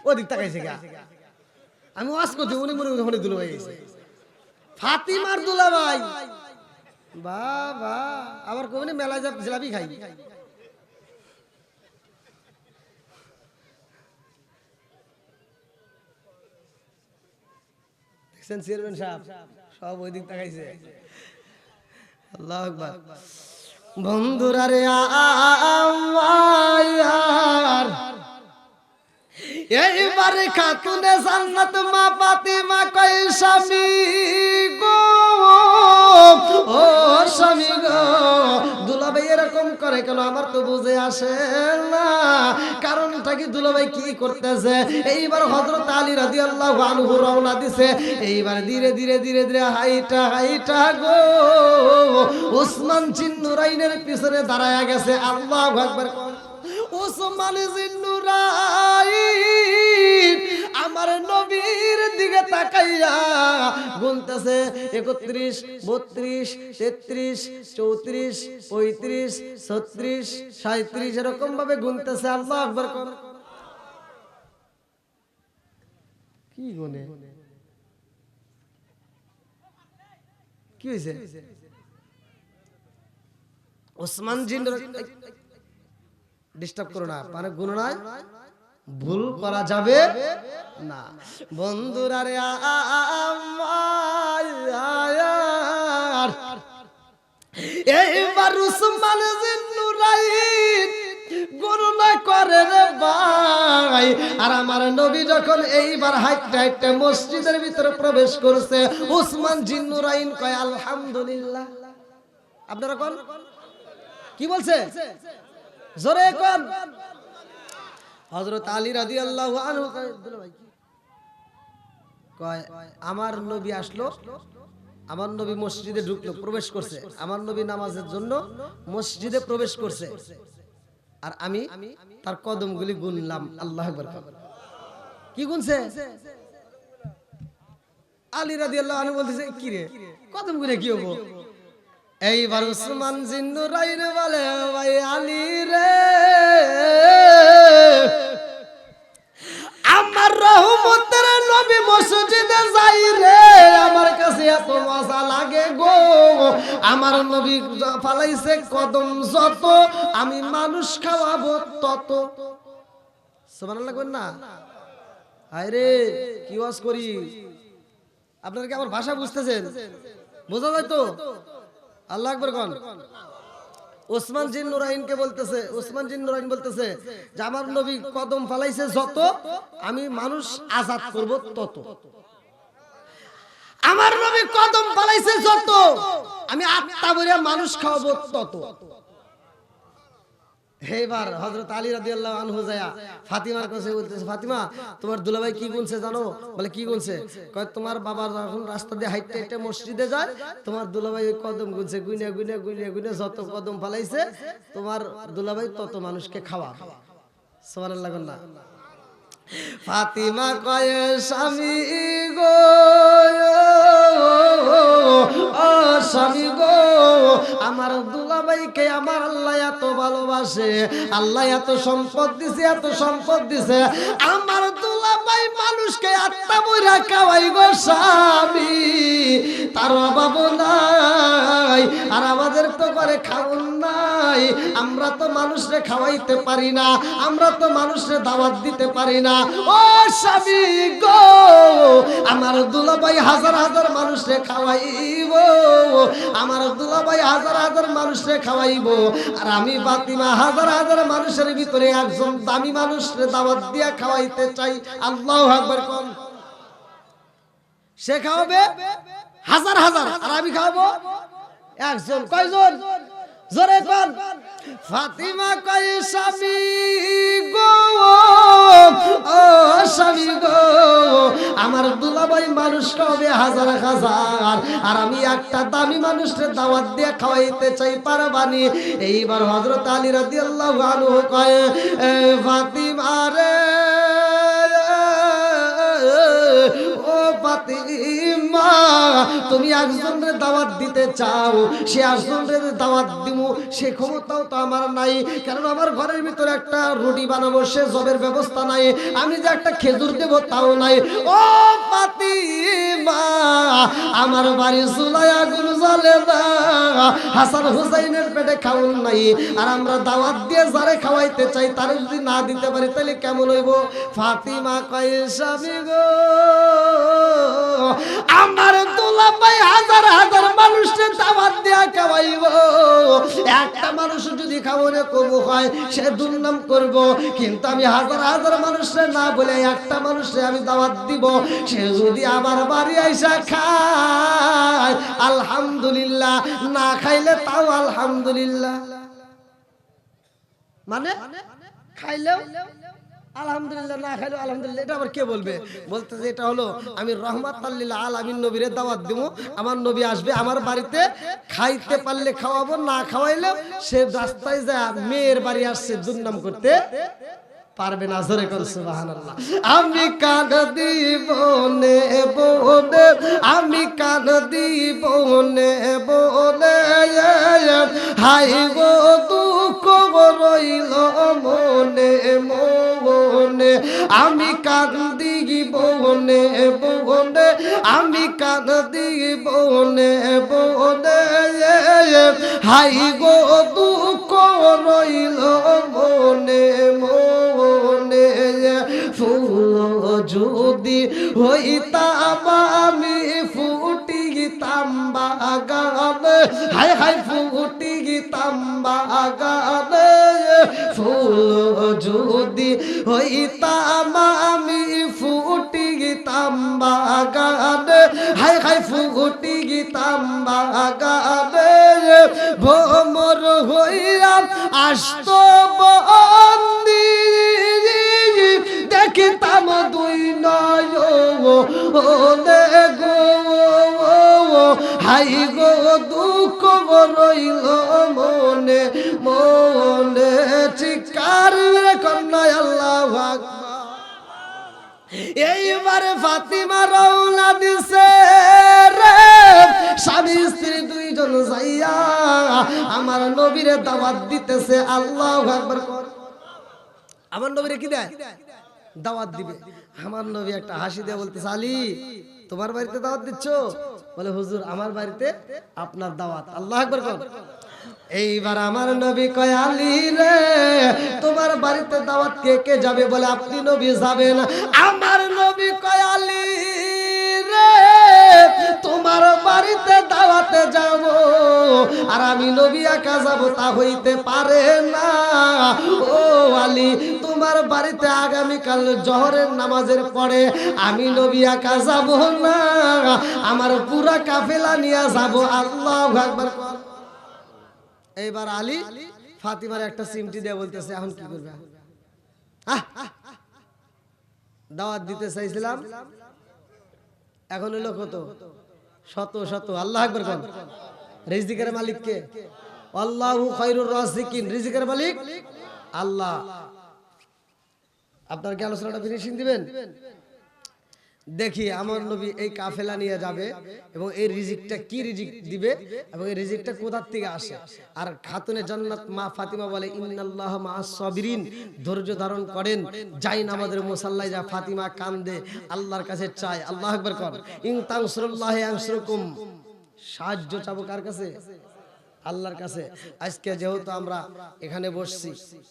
ওদিক তাকাইছে কে? আমি ওয়াজ করছি, উনি মনে মনে দুলাভাই এসে। ফাতিমার দুলাভাই, বাবা আবার কোনে মেলায় যা জিলাপি খাই। দেখছেন চেয়ারম্যান সাহেব সব ওই দিক তাকাইছে। আল্লাহু আকবার। বন্ধুরা রে, আমার এইবারে খাতুনে জান্নাত মা ফাতিমা কয়, স্বামী গো, ও স্বামী গো, দুলাভাই এরকম করে কেন? আমার তো বুঝে আসে না, কারণটা কি? দুলাভাই কি করতেছে? এইবার হযরত আলী রাদিয়াল্লাহু আনহু রওনা দিছে। এইবার ধীরে ধীরে ধীরে ধীরে হাইটা হাইটা গো ওসমান জিন্নুরাইনের পিছনে দাঁড়ায়া গেছে। আল্লাহু আকবার। ওসমান জিন্নুরাইন আমার নবীর দিকে তাকাইয়া গুনতেছে 31, 32, 33, 34, 35, 36, 37 এরকম ভাবে গুনতেছে। আল্লাহু আকবার। কি গুনে? কি হয়েছে? ওসমান জিন্নুরাইন ডিস্টার্ব করো না, মানে গুণনায় ভুল করা যাবে না। বন্ধুরা রে, এইবার উসমান জিন্নুরাইন গণনা করে রে ভাই। আর আমার নবী যখন এইবার হাঁটতে হাঁটতে মসজিদের ভিতরে প্রবেশ করছে, উসমান জিন্নুরাইন কয় আলহামদুলিল্লাহ। আপনারা কোন কি বলছে জোরে কোন? হযরত আলী রাদিয়াল্লাহু আনহু কয় আমার নবী আসলো, আমার নবী মসজিদে ঢুকলো, প্রবেশ করছে, আমার নবী নামাজের জন্য মসজিদে প্রবেশ করছে, আর আমি তার কদমগুলি গুনলাম। আল্লাহু আকবার। কি গুনছে? আলী রাদিয়াল্লাহু আনহু বলতেছে কি রে কদম গুনে কি হবো? এইবার উসমান জিন্নুরাইন বলে ভাই আলী রে, আমার রহমতের নবী মসজিদে যাই রে, আমার কাছে এত মজা লাগে গো। আমার নবী ফালাইছে কদম যত, আমি মানুষ খাওয়াবো তত। সুবহানাল্লাহ কই না? আরে কি ওয়াজ করি, আপনারা কি আমার ভাষা বুঝতেছেন? বোঝা যায় তো? আল্লাহু আকবার কোন? উসমান জিন্নুরাইনকে বলতেছে, উসমান জিন্নুরাইন বলতেছে যে আমার নবী কদম ফালাইছে যত, আমি মানুষ আজাদ করব তত। আমার নবী কদম ফালাইছে যত, আমি আত্মা ভরে মানুষ খাওয়াবো তত। এইবার হযরত আলী রাদিয়াল্লাহু আনহু যায়া ফাতিমার কাছে বলতেছে, ফাতিমা তোমার দুলাভাই কি গুনছে জানো? বলে কি গুনছে? কয় তোমার বাবা যখন রাস্তা দিয়ে হাঁটতে হাঁটতে মসজিদে যায়, তোমার দুলাভাই ওই কদম গুনছে, গুনে গুনে গুনে গুনে যত কদম ফালাইছে, তোমার দুলাভাই তত মানুষকে খাওয়া। সুবহানাল্লাহ না? ফাতিমা কয় স্বামী গো, ও স্বামী গো, আমার দুলাভাইকে আমার আল্লাহ এত ভালোবাসে, আল্লাহ এত সম্পদ দিছে, এত সম্পদ দিছে, আমার দুলাভাই মানুষকে আত্মা বইরা খাওয়াই গো স্বামী, তার অভাব নাই। আর আমাদের তো করে খাওন নাই, আমরা তো মানুষরে খাওয়াইতে পারি না, আমরা তো মানুষরে দাওয়াত দিতে পারি না। ও স্বামী গো, আমার দুলাভাই হাজার হাজার মানুষরে খাওয়াইব, আমার দুলাভাই হাজার হাজার মানুষরে খাওয়াইব, আর আমি ফাতিমা হাজার হাজার মানুষের ভিতরে একজন দামি মানুষরে দাওয়াত দিয়া খাওয়াইতে চাই। আল্লাহু আকবার কোন? সে খাওয়াবে হাজার হাজার, আর আমি খাওয়াবো একজন। কয়জন? জোরে কোন? ফাতিমা কয় স্বামী গো, ও স্বামী গো, আমার দুলাভাই মানুষ খাওয়াবে হাজার হাজার, আর আমি একটা দামি মানুষের দাওয়াত দিয়ে খাওয়াইতে চাই, পারবানি? এইবার হযরত আলী রাদিয়াল্লাহু আনহু কয় ফাতিমা রে, ও ফাতিমা, তুমি একজনের দাওয়াত দিতে চাও, সে একজনের দাওয়াত দিব, সে ক্ষমতাও তো আমার নাই, কারণ আমার ঘরের ভিতরে একটা রুটি বানাবো সে জবের ব্যবস্থা নাই, আমি যে একটা খেজুর দেব তাও নাই। ও ফাতিমা, আমার বাড়ি চুলায় আগুন জ্বলে না, হাসান হুসাইনের পেটে খাওন নাই, আর আমরা দাওয়াত দিয়ে যারে খাওয়াইতে চাই তারে যদি না দিতে পারি তাহলে কেমন হইব? ফাতিমা কয় স্বামী গো, আমার দুলাভাই হাজার হাজার মানুষের দাওয়াত দিয়া খাওয়াইব, একটা মানুষ যদি খাওয়ারে কবু হয় সে দুর্নাম করব, কিন্তু আমি হাজার হাজার মানুষের না বলে একটা মানুষের আমি দাওয়াত দিব, সে যদি আমার বাড়ি আইসা খায় আলহামদুলিল্লাহ, না খাইলে তাও আলহামদুলিল্লাহ। মানে খাইলেও আলহামদুলিল্লাহ, না খাইলেও আলহামদুলিল্লাহ। এটা আবার কে বলবে? বলতে যে এটা হলো আমি রহমাতাল লিল আলামিন নবীরে দাওয়াত দেব, আমার নবী আসবে আমার বাড়িতে, খাইতে পারলে খাওয়াবো, না খাওয়াইলে সে রাস্তায় যায় মেয়ের বাড়ি আসছে দুর্নাম করতে পারবে না। জোরে কর সুবহানাল্লাহ। আমি কান দিব নে বনে, আমি কান দিব নে বনে, হাই গো দুঃখ রইল মনে মনে, আমি কান দিব নে বনে, আমি কান দিব নে বনে, হাই গো দুঃখ রইল মনে মনে, ফুল যদি হইতাম আমি ফুটিতাম বাগানে, হাই হাই ফুটিতাম বাগানে, ফুল যদি হইতাম আমি ফুটিতাম বাগানে, হাই হাই ফুটিতাম বাগানে, ভ্রমর হইয়া আসত বন্দি, দেখিতাম দুই নয়নে গো, হাই গো দুঃখ রইল মনে মনে, চিৎকার কন্যা আল্লাহু আকবার। এইবারে ফাতিমা রওনা দিছে রে, স্বামী স্ত্রী দুইজন যাইয়া আমার নবীরে দাওয়াত দিতেছে। আল্লাহু আকবার। আমার নবীরে কি দেয়? দাওয়াত দিবে। আমার নবী একটা হাসি দিয়ে বলতেছে, আলী তোমার বাড়িতে দাওয়াত দিচ্ছ? বলে হুজুর আমার বাড়িতে আপনার দাওয়াত। আল্লাহু আকবার। এইবার আমার নবী কয়, আলী রে তোমার বাড়িতে দাওয়াত কে কে যাবে? বলে আপনি নবী যাবেন। আমার নবী কয়, আলী রে তোমার বাড়িতে দাওয়াতে যাব আর আমি নবী একা যাব, তা হইতে পারে না। ও আলী তোমার বাড়িতে আগামীকাল জোহরের নামাজের পরে আমি নবী একা যাব না, আমার পুরা কাফেলা নিয়ে যাব। আল্লাহু আকবার। এইবার আলী ফাতিমার একটা সিমটি দিয়ে বলতেছে, এখন কি করবে? দাওয়াত দিতে চাইছিলাম, এখন হলো কত? শত শত। আল্লাহু আকবার। রিজিকের মালিক কে? আল্লাহু খায়রুর রাযিকিন। রিজিকের মালিক আল্লাহ। আপনার কি আলোচনাটা ফিনিশিং দিবেন? দেখি আমার নবী এই কাফেলা নিয়ে যাবে এবং এই রিজিকটা কি রিজিক দিবে এবং এই রিজিকটা কোথা থেকে আসে। আর খাতুনে জান্নাত মা ফাতিমা বলে, ইন্নাল্লাহ মা'আস সাবিরিন, ধৈর্য ধারণ করেন। যাই নামাজের মুসাল্লায় যা ফাতিমা কান্দে, আল্লাহর কাছে চায়। আল্লাহু আকবার কর। ইন তানসুরুল্লাহি ইয়ানসুরকুম, সাহায্য চাবো কার কাছে? আল্লাহর কাছে। আজকে যেহেতু আমরা এখানে বসছি,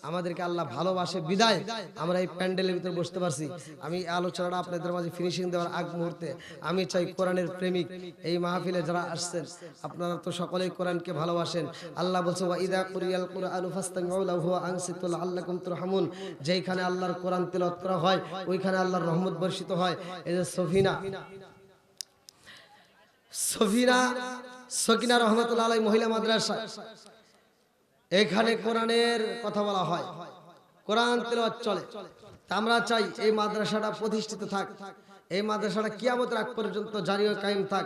আমাদেরকে আল্লাহ ভালোবাসে বিদায় আমরা এই প্যান্ডেলের ভিতরে বসতে পারছি। আমি আলোচনাটা আপনাদের মাঝে ফিনিশিং দেওয়ার আগ মুহূর্তে আমি চাই কোরআনের প্রেমিক এই মাহফিলে যারা আসছেন, আপনারা তো সকলেই কোরআনকে ভালোবাসেন। আল্লাহ বলছে, ওয়া ইযা কুরিয়াল কুরআনু ফাসতামিউ লাহু ওয়া আনসিতু লাআল্লাকুম তুরহামুন, যেইখানে আল্লাহর কোরআন তিলাওয়াত করা হয় ওইখানে আল্লাহর রহমত বর্ষিত হয়। এই যে সকিনা রহমতুল্লাহ আলাই মহিলা মাদ্রাসা, এখানে কোরআনের কথা বলা হয়, কোরআন তেলাওয়াত চলে। আমরা চাই এই মাদ্রাসাটা প্রতিষ্ঠিত থাক, এই মাদ্রাসাটা কিয়ামতের আগ পর্যন্ত জারি ও কায়েম থাক।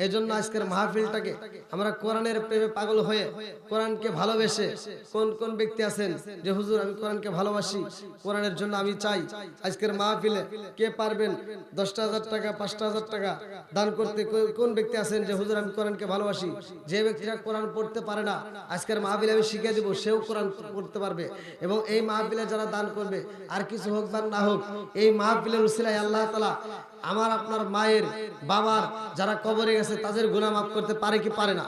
এজন্য আজকের মাহফিলটাকে আমরা কোরআনের প্রেমে পাগল হয়ে কোরআনকে ভালোবেসে, কোন কোন ব্যক্তি আছেন যে হুজুর আমি কোরআনকে ভালোবাসি, কোরআনের জন্য আমি চাই, আজকের মাহফিলে কে পারবেন 10,000 টাকা 5,000 টাকা দান করতে? কোন ব্যক্তি আছেন যে হুজুর আমি কোরআনকে ভালোবাসি? যে ব্যক্তিরা কোরআন পড়তে পারে না, আজকের মাহফিলে আমি শিখিয়ে দেব, সেও কোরআন পড়তে পারবে। এবং এই মাহফিলে যারা দান করবে, আর কিছু হোক বা না হোক, এই মাহফিলের উসিলায় আল্লাহ তাআলা আমার আপনার মায়ের বাবার যারা কবরে গেছে তাদের গুনাহ মাফ করতে পারে কি পারে না?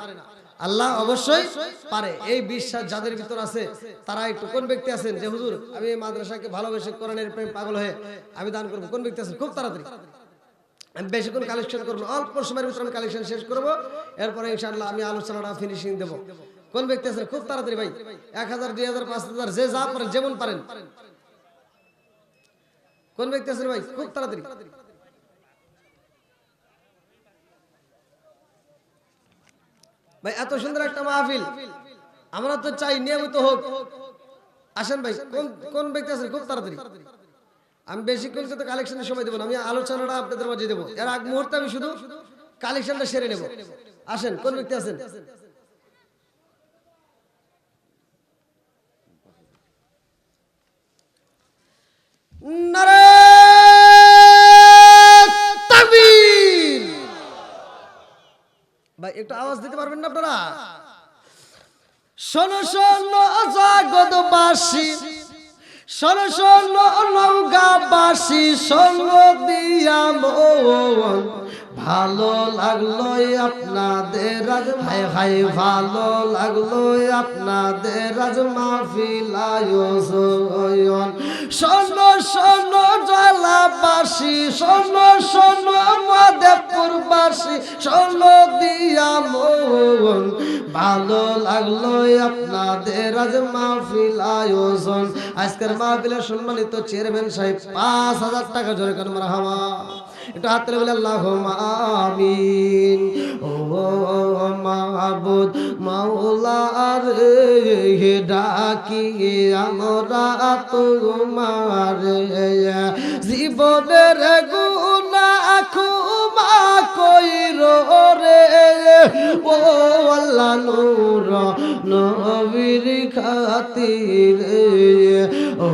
আল্লাহ অবশ্যই পারে। এই বিশ্বাস যাদের ভিতর আছে তারা একটু, কোন ব্যক্তি আছেন যে হুজুর আমি এই মাদ্রাসাকে ভালোবেসে কোরআনের প্রেম পাগল হয়ে আমি দান করব? কোন ব্যক্তি আছেন? খুব তাড়াতাড়ি, আমি বেশিক্ষণ কালেকশন করবো, অল্প সময়ের ভিতরে আমি কালেকশন শেষ করবো, এরপরে ইনশাআল্লাহ আমি আলোচনাটা ফিনিশিং দেব। কোন ব্যক্তি আছেন? খুব তাড়াতাড়ি ভাই, 1000 2000 5000 যে যা পারেন, যেমন পারেন। কোন ব্যক্তি আছেন ভাই? খুব তাড়াতাড়ি। ভাই এত সুন্দর একটা মাহফিল আমরা তো চাই নিয়মিত হোক। আসেন ভাই, কোন ব্যক্তি আছেন? খুব তাড়াতাড়ি। আমি বেশিক্ষণ তো কালেকশনের সময় দেবো না, আমি আলোচনাটা আপনাদের মাঝে দেবো, এর আগ মুহূর্তে আমি শুধু কালেকশনটা সেরে নেব। আসেন, কোন ব্যক্তি আছেন? নারে তাকবীর! ভাই একটু আওয়াজ দিতে পারবেন না আপনারা? শোনো শোনো জগৎবাসী, শোনো শোনো নওগাঁবাসী, সঙ্গ দিয়া মন ভালো লাগলো আপনাদের আজ, হায় হায় ভালো লাগলো আপনাদের আজ মাহফিল আয়োজন। শোনো শোনো জলাবাসী, শোনো শোনো মাধবপুরবাসী, শোনো দিয়া মন ভালো লাগলো আপনাদের আজ মাহফিল আয়োজন। আজকের মাহফিলের সম্মানিত চেয়ারম্যান সাহেব ৫,০০০ টাকা জোরে করে মারহাবা। একটু হাত তুলে বলে আল্লাহুম্মা আমিন। ও মাহবুদ মাওলা রে ডাকি আমরা তোমারে, জীবনের গুনাহ ক্ষমা কইরো রে ও আল্লাহ নূর নবীর খাতিরে। ও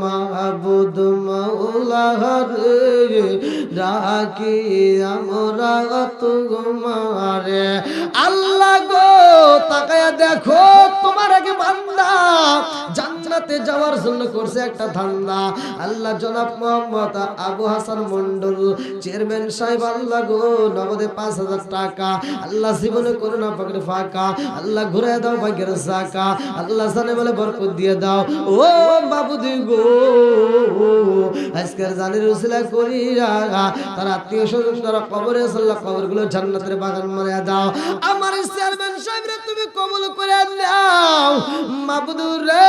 মাহবুদ মাওলা রে ডাকি আমরা তোমারে। আল্লাহ গো তাকায়া দেখো, তোমার আগে বান্দা জান্নাতে যাওয়ার জন্য করছে একটা ধান্দা। আল্লাহ জনাব মোহাম্মদ আবু হাসান মন্ডল চেয়ারম্যান সাহেব, আল্লাহ গো নগদে ৫,০০০ টাকা। আল্লাহ জীবনে করোনা পাকের ফাঁকা, আল্লাহ ঘুরে দাও ভাগ্যের চাকা, আল্লাহ জানে বলে বরকত দিয়ে দাও। ও বাবুদি গো আজকের জানের উসিলা করিয়া তার আত্মীয় স্বজন তারা কবরে আল্লাহ কবরগুলো জান্নাতের বাগান বানায়া দাও। আমার চেয়ারম্যান সাহেব রে তুমি কবুল করে নাও মাবুদুর রে,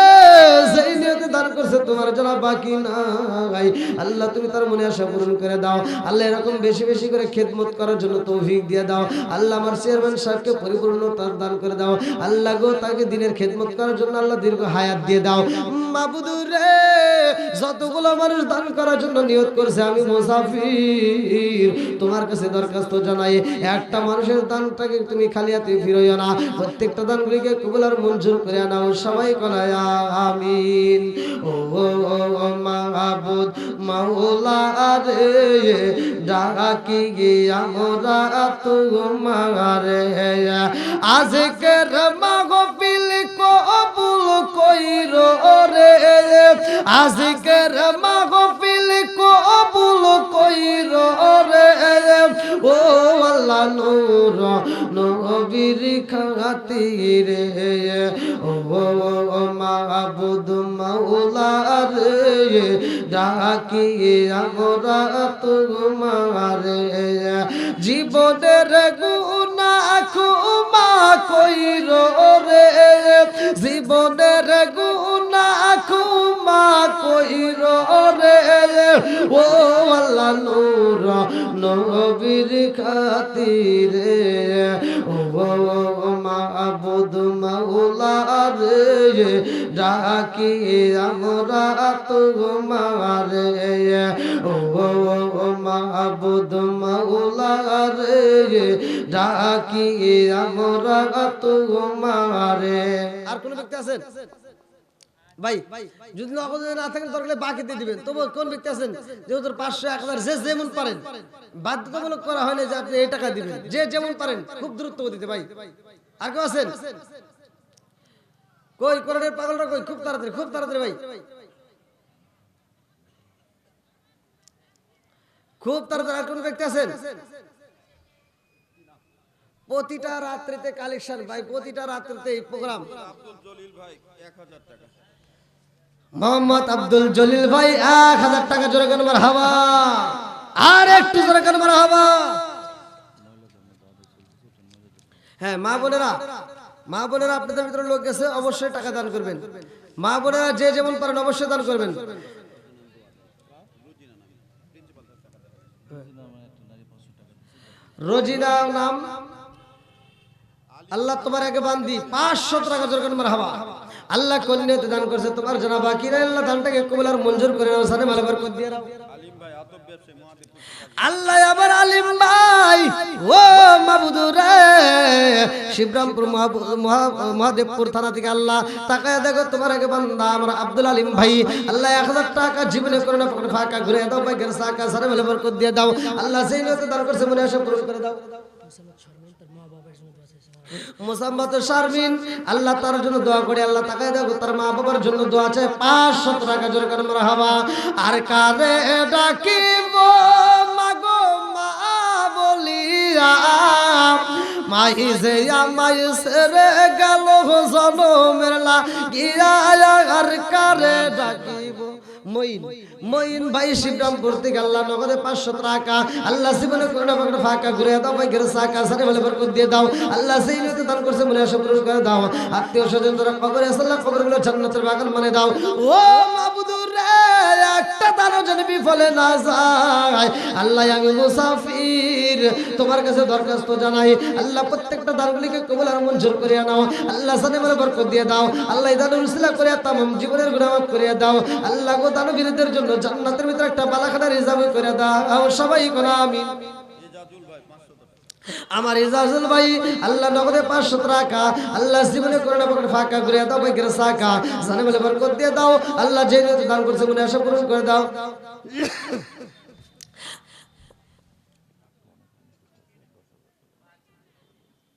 সেই নিয়তে দান করছে তোমার জন্য বাকি নাই। আল্লাহ তুমি তার মনে আশা পূরণ করে দাও। আল্লাহ এরকম বেশি বেশি করে খেদমত করার জন্য তৌফিক দিয়ে দাও। আল্লাহ আমার চেয়ারম্যান সাহেবকে পরিপূর্ণতা দান করে দাও। আল্লাহ গো তাকে দিনের খেদমত করার জন্য আল্লাহ দীর্ঘ হায়াত দিয়ে দাও। মাবুদুর রে যতগুলো মানুষ দান করার জন্য নিয়ত করছে, আমি মুসাফির তোমার কাছে দরখাস্ত জানাই, একটা মানুষের দানটাকে তুমি খালি হাতে ফিরাইও না, প্রত্যেকটা দানগুলিকে কবুল আর মঞ্জুর করে নাও। সবাই কনায় আমিন। ও মাহবুদ মাওলা রে ডাকি আমরা তোমারে, আজকের মাহফিল কবুল কইরো রে, আজকের মাহফিল কবুল কইরো রে ও আল্লাহ নূর নবীর খাতিরে। ও মাহবুদ মাওলা রে ডাকি আমরা তোমারে, জীবনের গুনাহ ক্ষমা কইরো রে, জীবনের গুনাহ ক্ষমা কইরো রে ও আল্লাহ নূর নবীর খাতিরে। ও মাহবুদ মাওলা রে ডাকি আমরা তোমারে, ও মাহবুদ মাওলা রে ডাকি আমরা তোমারে। আর কোন ব্যক্তি আছেন ভাই? যদি নগদ না থাকেন দরকার বাকি দিয়ে দিবেন। তবু কোন ব্যক্তি আছেন যেহেতু ৫০০ ১,০০০ যে যেমন পারেন, বাধ্যতামূলক করা হয় না যে আপনি এই টাকা দিবেন, যে যেমন পারেন খুব দ্রুত দিতে ভাই। আর কেউ আছেন? কই কোরআনের পাগলরা কই? খুব তাড়াতাড়ি, খুব তাড়াতাড়ি ভাই, খুব তাড়াতাড়ি। আর কোন ব্যক্তি আছেন? প্রতিটা রাত্রিতে কালেকশন ভাই, প্রতিটা রাত্রিতে এই প্রোগ্রাম। মোহাম্মদ আব্দুল জলিল ভাই ১,০০০ টাকা জোরে কেন মারহাবা। আর একটু জোরে কেন মারহাবা। হ্যাঁ মা বোনেরা, মা বোনেরা আপনাদের ভিতরে লোক গেছে, অবশ্যই টাকা দান করবেন। মা বোনেরা যে যেমন পারেন অবশ্যই দান করবেন। রোজিনা নাম, আল্লাহ তোমার আগে বান্দি ৫০০ টাকা জোরে কেন মারহাবা। আল্লাহ কন্যাতে দান করছে, তোমার জানা বাকি নাই, আল্লাহ দানটাকে কবুল আর মঞ্জুর করে নাও। সানে মালা বরকত দিয়ে দাও। আল্লাহ আবার আলিম ভাই ও মাবুদুর রে শিবরামপুর মহাদেবপুর থানা থেকে আল্লাহ তাকায় দেখো, তোমার আগে বান্দা আমরা আব্দুল আলিম ভাই, আল্লাহ ১,০০০ টাকা জীবনে করে না ফাঁকা ঘুরে দাও ভাই, গের সাকা সানে মালা বরকত দিয়ে দাও। আল্লাহ সেই নিয়তে দান করছে, মনে আশা পূরণ করে দাও। মোসাম্মত শারমিন আল্লাহ তার জন্য দোয়া করে, আল্লাহ তাকায় দেখো তার মা বাবার জন্য দোয়া চাই। ৫০০ টাকা জোরে করে মারহাবা। আর কারে ডাকিব মাগো মা বলিয়া, মাই যে আমায় সেরে গেল জনমের লাগিয়া, আর কারে ডাকিব মঈন ভাই শিবরামপুর থেকে আল্লাহ নগদে 500 টাকা আল্লাহ জীবনে করোনা পাকড়ে ফাঁকা ঘুরে দাও ভাই ঘরে সাকা সারে বলে বরকত দিয়ে দাও আল্লাহ সেই নিয়তে দান করছে মনে আশা পূরণ করে দাও আত্মীয় স্বজন যারা কবরে আছে আল্লাহ কবরগুলো জান্নাতের বাগান মানে দাও ও মাবুদুর রে একটা দানও যেন বিফলে না যায় আল্লাহ আমি মুসাফির তোমার কাছে দরখাস্ত জানাই আল্লাহ প্রত্যেকটা দানগুলিকে কবুল আর মঞ্জুর করে নাও আল্লাহ সানে বলে বরকত দিয়ে দাও আল্লাহ দানের উসিলা করে তামাম জীবনের গুনাহ মাফ করে দাও আল্লাহ গো দানবীরদের জন্য জান্নাতের ভিতরে একটা বালাখানা রিজার্ভ করে দাও সবাই কোন আমিন আমার ইজাজুল ভাই আল্লাহ নগদে 500 টাকা আল্লাহ জীবনে করোনা পাকড়ে ফাঁকা ঘুরে দাও ভাই ঘরে সাকা জানে বলে বরকত দিয়ে দাও আল্লাহ যে নিয়তে দান করছে মনে আশা পূরণ করে দাও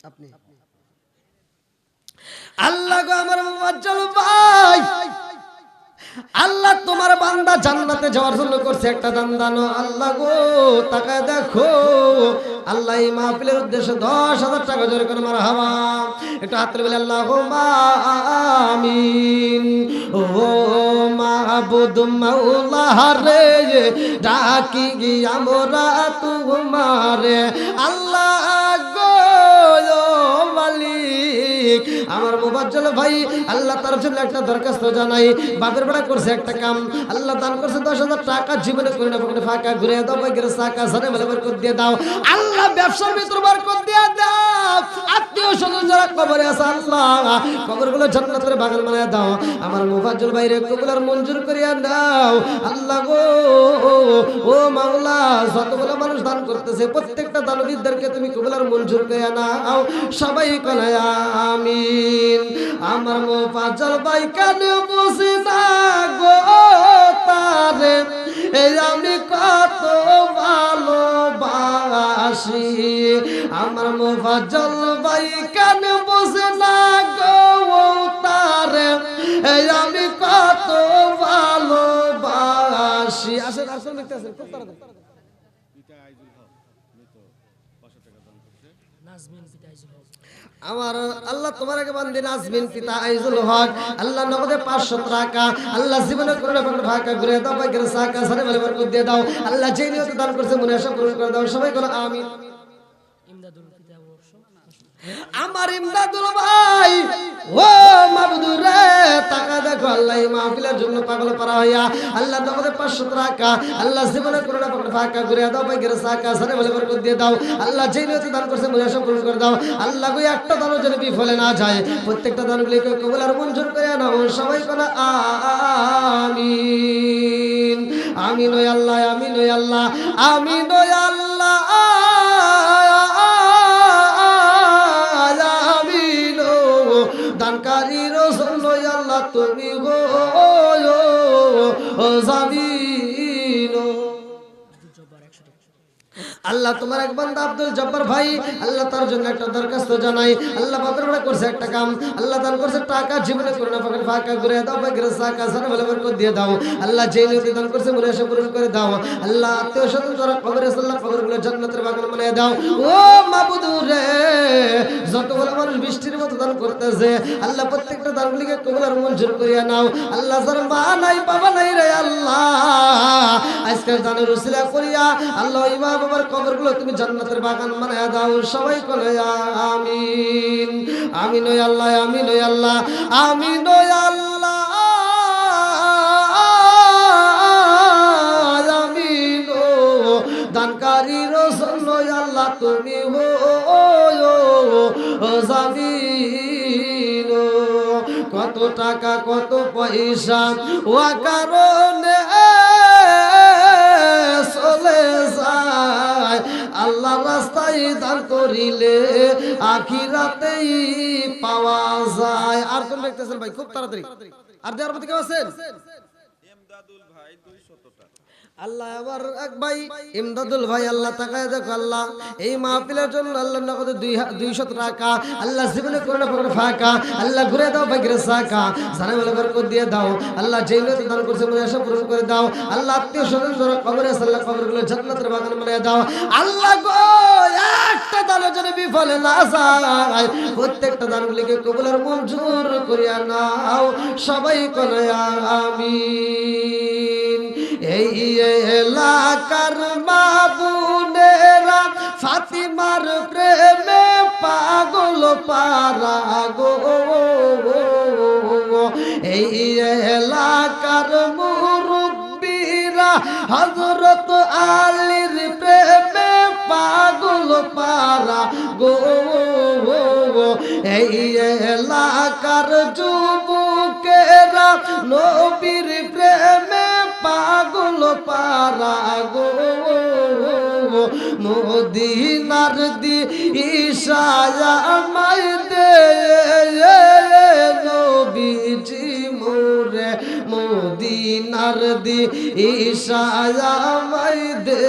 আপনি আল্লাহ গো আমার মুআজ্জল ভাই আল্লাহ তোমার বান্দা জান্নাতে যাওয়ার জন্য করছে একটা দান দানো আল্লাহ গো তাকায় দেখো আল্লাহ এই মাহফিলের উদ্দেশ্যে 10,000 টাকা জোরে করে মারহাবা একটু হাত তুলে বলে আল্লাহুম্মা আমিন ও মাহবুদ মাওলা রে ডাকি গিয়া মোরা তোমারে আল্লাহ গো মালিক আমার মুবাজ্জল ভাই আল্লাহ তার জন্য একটা দরখাস্ত জানাই বাপের বেড়া করছে একটা কাম আল্লাহ দান করছে 10,000 টাকা জীবনে করে না ফাঁকা ঘুরে দাও বাইরে সাকা সানে বলে বরকত দিয়ে দাও আল্লাহ ব্যবসার ভিতর বরকত দিয়ে দাও আত্মীয় স্বজন যারা কবরে আছে আল্লাহ কবরগুলো জান্নাতের বাগান বানায় দাও আমার মুবাজ্জল ভাইরে কবুল আর মঞ্জুর করিয়া দাও আল্লাহ গো ও মাওলা যতগুলো মানুষ দান করতেছে প্রত্যেকটা দানবীরদেরকে তুমি কবুল আর মঞ্জুর করিয়া নাও সবাই কোনা আমিন আমার মুবাজ্জল ভাই কানে বসে না গো তারে এই আমি কত ভালোবাসি আমার মুবাজ্জল ভাই কানে বসে না গো তারে এই আমি কত ভালোবাসি আসেন আসেন দেখতে আসেন খুব তাড়াতাড়ি আমার আল্লাহ তোমার আগে বান্দে নাজমিন পিতা আইজুল হক আল্লাহ নগদে 500 টাকা আল্লাহ জীবনে করোনা পাকড়ে ফাঁকা ঘুরে দাও ভাই ঘরে সাকা সানে বলে বরকত দিয়ে দাও আল্লাহ যে নিয়তে দান করছে মনে আশা পূরণ করে দাও সবাই বলো আমিন আমার ইমদাদুল ভাই ও মাবুদুর রে টাকা দেখো আল্লাহ এই মাহফিলের জন্য পাগল পারা হইয়া আল্লাহ নগদে 500 টাকা আল্লাহ জীবনে করোনা পাকড়ে ফাঁকা ঘুরে দাও ভাই ঘরে সাকা সানে বলে বরকত দিয়ে দাও আল্লাহ যে নিয়তে দান করছে মনে আশা পূরণ করে দাও আল্লাহ গো একটা দানও যেন বিফলে না যায় প্রত্যেকটা দানগুলিকে কবুল আর মঞ্জুর করে নাও সবাই কোনা আমিন আমিন ও আল্লাহ আমিন ও আল্লাহ আমিন ও আল্লাহ দানকারীর জন্য আল্লাহ তুমি গো জামিন আল্লাহ তোমার এক বান্দা আব্দুল জব্বার ভাই আল্লাহ তার জন্য একটা দরখাস্ত জানাই আল্লাহ বাপের বেড়া করছে একটা কাম আল্লাহ দান করছে টাকা জীবনে করোনা পাকড়ে ফাঁকা ঘুরে দাও বা ঘরে সাকা সানে বলে বরকত দিয়ে দাও আল্লাহ যে নিয়তে দান করছে মনে আশা পূরণ করে দাও আল্লাহ আত্মীয় স্বজন যারা কবরে আছে আল্লাহ কবরগুলো জান্নাতের বাগান বানিয়ে দাও ও মাবুদুর রে যতগুলো মানুষ বৃষ্টির মতো দান করতেছে আল্লাহ প্রত্যেকটা দানগুলিকে কবুল আর মঞ্জুর করিয়া নাও আল্লাহ যার মা নাই বাবা নাই রে আল্লাহ আজকের দানের উসিলা করিয়া আল্লাহ ওই মা বাবার কবরগুলো তুমি জান্নাতের বাগান বানায়া দাও সবাই বলে আমিন আমিন ও আল্লাহ আমিন ও আল্লাহ আমিন ও আল্লাহ আমিন ও দানকারীর জন্য আল্লাহ তুমি হো জামিন কত টাকা কত পয়সা ও কারণে চলে যায় আল্লাহ রাস্তায় দান করিলে আখিরাতেই পাওয়া যায় আর কোন দেখতেছেন ভাই খুব তাড়াতাড়ি আর দেওয়ার প্রতি কেউ আছেন ইমদাদুল ভাই 200 টাকা আল্লাহ আবার এক ভাই ইমদাদুল ভাই আল্লাহ তাকায় দেখো আল্লাহ এই মাহফিলের জন্য আল্লাহ নগদ 200 টাকা আল্লাহ জীবনে করোনা পকড়ে ফাঁকা আল্লাহ ঘুরে দাও ভাগ্যের সাকা জানা বলে বরকত দিয়ে দাও আল্লাহ যেই লোক দান করছে মনে আশা পূরণ করে দাও আল্লাহ আত্মীয় স্বজন যারা কবরে আছে আল্লাহ কবরগুলো জান্নাতের বাগান বানিয়ে দাও আল্লাহ গো একটা দানের জন্য বিফল না যায় প্রত্যেকটা দানগুলিকে কবুল আর মঞ্জুর করিয়া নাও সবাই বলে আমিন এই এলাকার মা বোনেরা ফাতিমার প্রেমে পাগল পারা গো এই এলাকার মুরব্বিরা হযরত আলীর প্রেমে পাগল পারা গো এই এলাকার যুবকেরা নবীর প্রেমে পাগল পারা গো মদিনার দি ঈশায়া আমায় দে নবীজি মোরে মদিনার দি ঈশায়া আমায় দে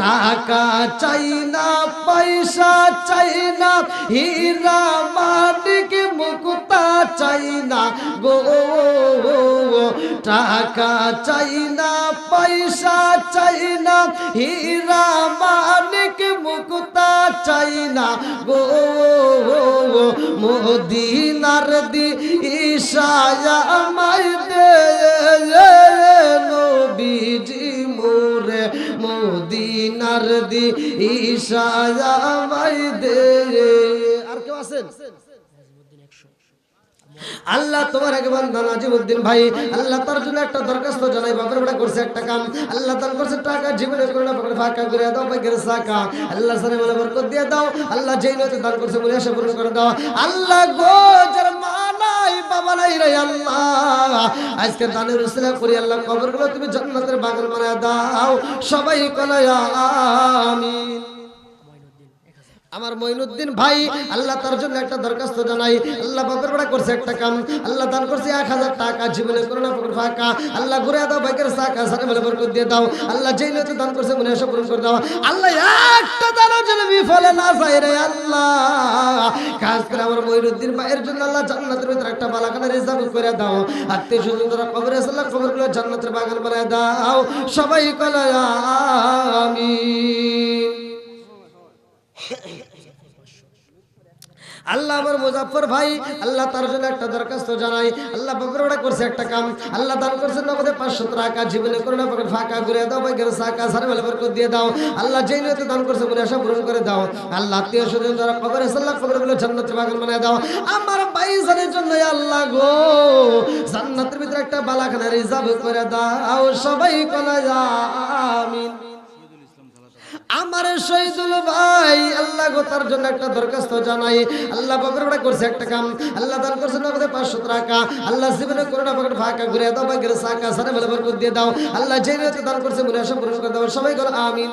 টাকা চাই না পয়সা চাই না হীরা মানিক মুক্তা চাই না গো টাকা চাই না পয়সা চাই না হীরা মানিক মুক্তা চাই না গো মদিনার দি ঈশায়া আমায় দে নবীজি মোরে মদিনার দি ঈশায়া আমায় দে আর কেউ আছেন আল্লাহ তোমার এক বান্দা নাজিমউদ্দিন ভাই আল্লাহ তার জন্য একটা দরখাস্ত জানাই বাপের বেটা করছে একটা কাম আল্লাহ তার করছে টাকা জীবনে করোনা পকড়ে ফাঁকা করে দাও ভাগ্যের সাকা আল্লাহ সারে বলে বরকত দিয়ে দাও আল্লাহ যেই নতে দান করছে বলে আশা পূরণ করে দাও আল্লাহ গো যার মা নাই বাবা নাই রে আল্লাহ আজকে দানের উসিলা করি আল্লাহ কবরগুলো তুমি জান্নাতের বাগান বানায় দাও সবাই বলে আমিন আমার মঈনুদ্দিন ভাই আল্লাহ তার জন্য একটা দরখাস্ত জানাই আল্লাহ বাপের বেটা করছে একটা কাম আল্লাহ দান করছে 1000 টাকা জীবনে করোনা পকড় ফাঁকা আল্লাহ ঘুরে দাও ভাগ্যের সাকা সারে বলে বরকত দিয়ে দাও আল্লাহ যেই লোকে দান করছে মনে আশা পূরণ করে দাও আল্লাহ একটা দানের জন্য বিফল না যায় রে আল্লাহ খাস করে আমার মঈনুদ্দিন ভাইয়ের জন্য আল্লাহ জান্নাতের ভিতরে একটা বালাখানা রিজার্ভ করে দাও আত্মীয় স্বজন যারা কবরে আছে আল্লাহ কবরগুলো জান্নাতের বাগান বানায় দাও সবাই বলে আমিন আল্লাহ আমার মুজাফফর ভাই আল্লাহ তার জন্য একটা দরখাস্ত জানাই আল্লাহ বাপের বেটা করছে একটা কাম আল্লাহ দান করছে নগদে 500 টাকা জীবনে করোনা পকেট ফাঁকা করে দাও ভাগ্যের সাকা সারে বলে বরকত দিয়ে দাও আল্লাহ যেই নিয়তে দান করছে মনে আশা পূরণ করে দাও আল্লাহ আত্মীয় স্বজন যারা কবরে আছে আল্লাহ কবরগুলো জান্নাতের বাগান বানায় দাও আমার ভাইজানের জন্য আল্লাহ গো জান্নাতের ভিতরে একটা বালাখানা রিজার্ভ করে দাও সবাই বলে আমিন আমার শহীদুল ভাই আল্লাহ গো তার জন্য একটা দরখাস্ত জানাই আল্লাহ বাপের বেটা করছে একটা কাম আল্লাহ দান করছে নগদে 500 টাকা আল্লাহ জীবনে করোনা পকেট ফাঁকা ঘুরে দাও ভাগ্যের সাকা সারে বলে বরকত দিয়ে দাও আল্লাহ যেই নিয়তে দান করছে মনে আশা পূরণ করে দাও সবাই বলে আমিন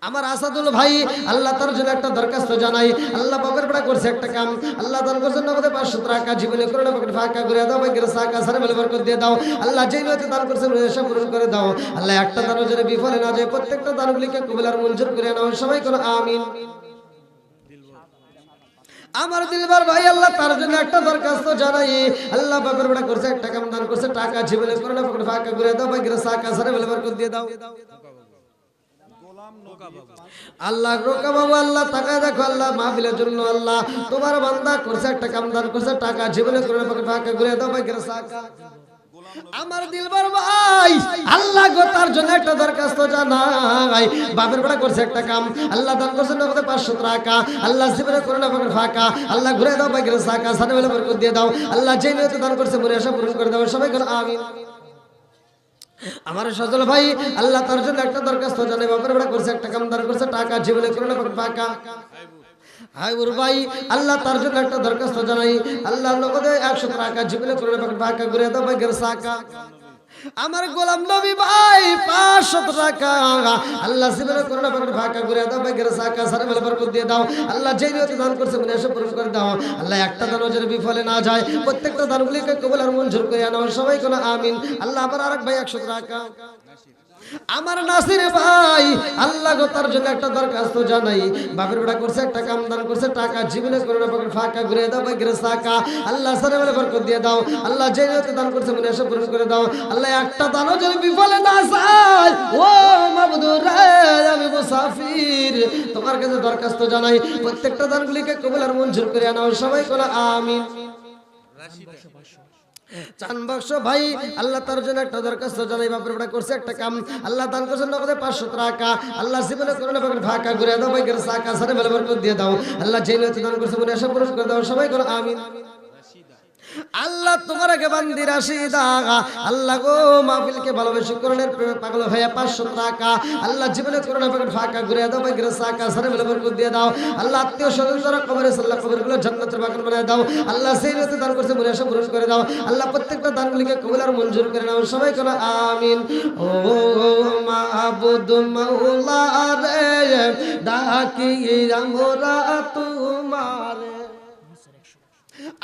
আমার আসাদুল ভাই আল্লাহ তার জন্য একটা দরখাস্ত জানাই আল্লাহ বাপের বেটা করছে একটা কাম আল্লাহ দান করছে নগদে 500 টাকা জীবনে করোনা পকেট ফাঁকা ঘুরে দাও ভাগ্যের সাকা সারে বলে বরকত দিয়ে দাও আল্লাহ যেই নিয়তে দান করছে মনে আশা পূরণ করে দাও আল্লাহ একটা দানও যেন বিফলে না যায় প্রত্যেকটা দানগুলিকে কবুল আর মঞ্জুর করে নাও সবাই বলে আমিন আমার দিলবার ভাই আল্লাহ তার জন্য একটা দরখাস্ত জানাই আল্লাহ বাপের বেটা করছে একটা কাম দান করছে টাকা জীবনে করোনা পকেট ফাঁকা ঘুরে দাও ভাগ্যের সাকা সারে বলে বরকত দিয়ে দাও আল্লাহ রোকা বাবু আল্লাহ তাকায় দেখো আল্লাহ মাহফিলের জন্য আল্লাহ তোমার বান্দা করছে একটা কাম দান করছে টাকা জীবনে করোনা পকেট ফাঁকা ঘুরে দাও ভাগ্যের সাকা আমার দিলবার ভাই আল্লাহ গো তার জন্য একটা দরখাস্ত জানাই বাপের বেটা করছে একটা কাম আল্লাহ দান করছে নগদে 500 টাকা আল্লাহ জীবনে করোনা পকেট ফাঁকা আল্লাহ ঘুরে দাও ভাগ্যের সাকা সারে বলে বরকত দিয়ে দাও আল্লাহ যেই নিয়তে দান করছে মনে আশা পূরণ করে দাও সবাই বলে আমিন আমার সজল ভাই আল্লাহ তার জন্য একটা দরখাস্ত জানাই বাপের বেটা করছে একটা কাম দান করছে টাকা জীবনে করোনা পকেট ফাঁকা হাই ওর ভাই আল্লাহ তার জন্য একটা দরখাস্ত জানাই আল্লাহ নগদে 100 টাকা জীবনে করোনা পকেট ফাঁকা ঘুরে দাও ভাগ্যের সাকা আমার গোলাম নবী ভাই 500 টাকা আল্লাহ জীবনে করোনা পাকের ফাঁকা করে দাও, ভাগ্যের সাকা সারে বলে বরকত দিয়ে দাও। আল্লাহ যেই নিয়তে দান করছে মনে এসে পূরণ করে দাও। আল্লাহ একটা দানও যেন বিফলে না যায়, প্রত্যেকটা দানগুলিকে কবুল আর মঞ্জুর করে নাও সবাই কোন আমিন। আল্লাহ আবার আরেক ভাই 100 টাকা আমার নাসির ভাই আল্লাহ গো তার জন্য একটা দরখাস্ত জানাই। বাপের বেটা করছে একটা কাম দান করছে, টাকা জীবনে করোনা পাকের ফাঁকা ঘুরে দাও, ভাগ্যের সাকা আল্লাহ সারে বলে বরকত দিয়ে দাও। আল্লাহ যে নিয়তে দান করছে মনে এসে পূরণ করে দাও। আল্লাহ একটা দানও যদি বিফলে না যায়, ও মাবুদুর রে আমি মুসাফির তোমার কাছে দরখাস্ত জানাই, প্রত্যেকটা দানগুলিকে কবুল আর মঞ্জুর করে নাও সবাই কোন আমিন। চান বক্স ভাই আল্লাহ তার জন্য একটা দরখাস্ত জানাই। বাপের বেটা করছে একটা কাম, আল্লাহ দান করছেন নগদে 500 টাকা। আল্লাহ জীবনে করোনা পাকের ফাঁকা ঘুরে দাও, ভাগ্যের সাকা সারে বলে বরকত দিয়ে দাও। আল্লাহ যে নিয়তে দান করছে মনে আশা পূরণ করে দাও সবাই কোন আমিন। আল্লাহ তোমার আগে বান্দি রাশিদা আল্লাহ গো মাহফিলকে ভালোবেসে করোনার প্রেমে পাগল হয়ে 500 টাকা আল্লাহ জীবনে করোনা পাকের ফাঁকা ঘুরে দাও, ভাগ্যের সাকা সারে বলে বরকত দিয়ে দাও। আল্লাহ আত্মীয় স্বজন যারা কবরে আল্লাহ কবরগুলো জান্নাতের বাগান বানিয়ে দাও। আল্লাহ সেই নিয়তে দান করছে মনে আশা পূরণ করে দাও। আল্লাহ প্রত্যেকটা দানগুলিকে কবুল আর মঞ্জুর করে নাও সবাই কোন আমিন। ও মাবুদ মাওলা রে ডাকি আমরা তোমারে।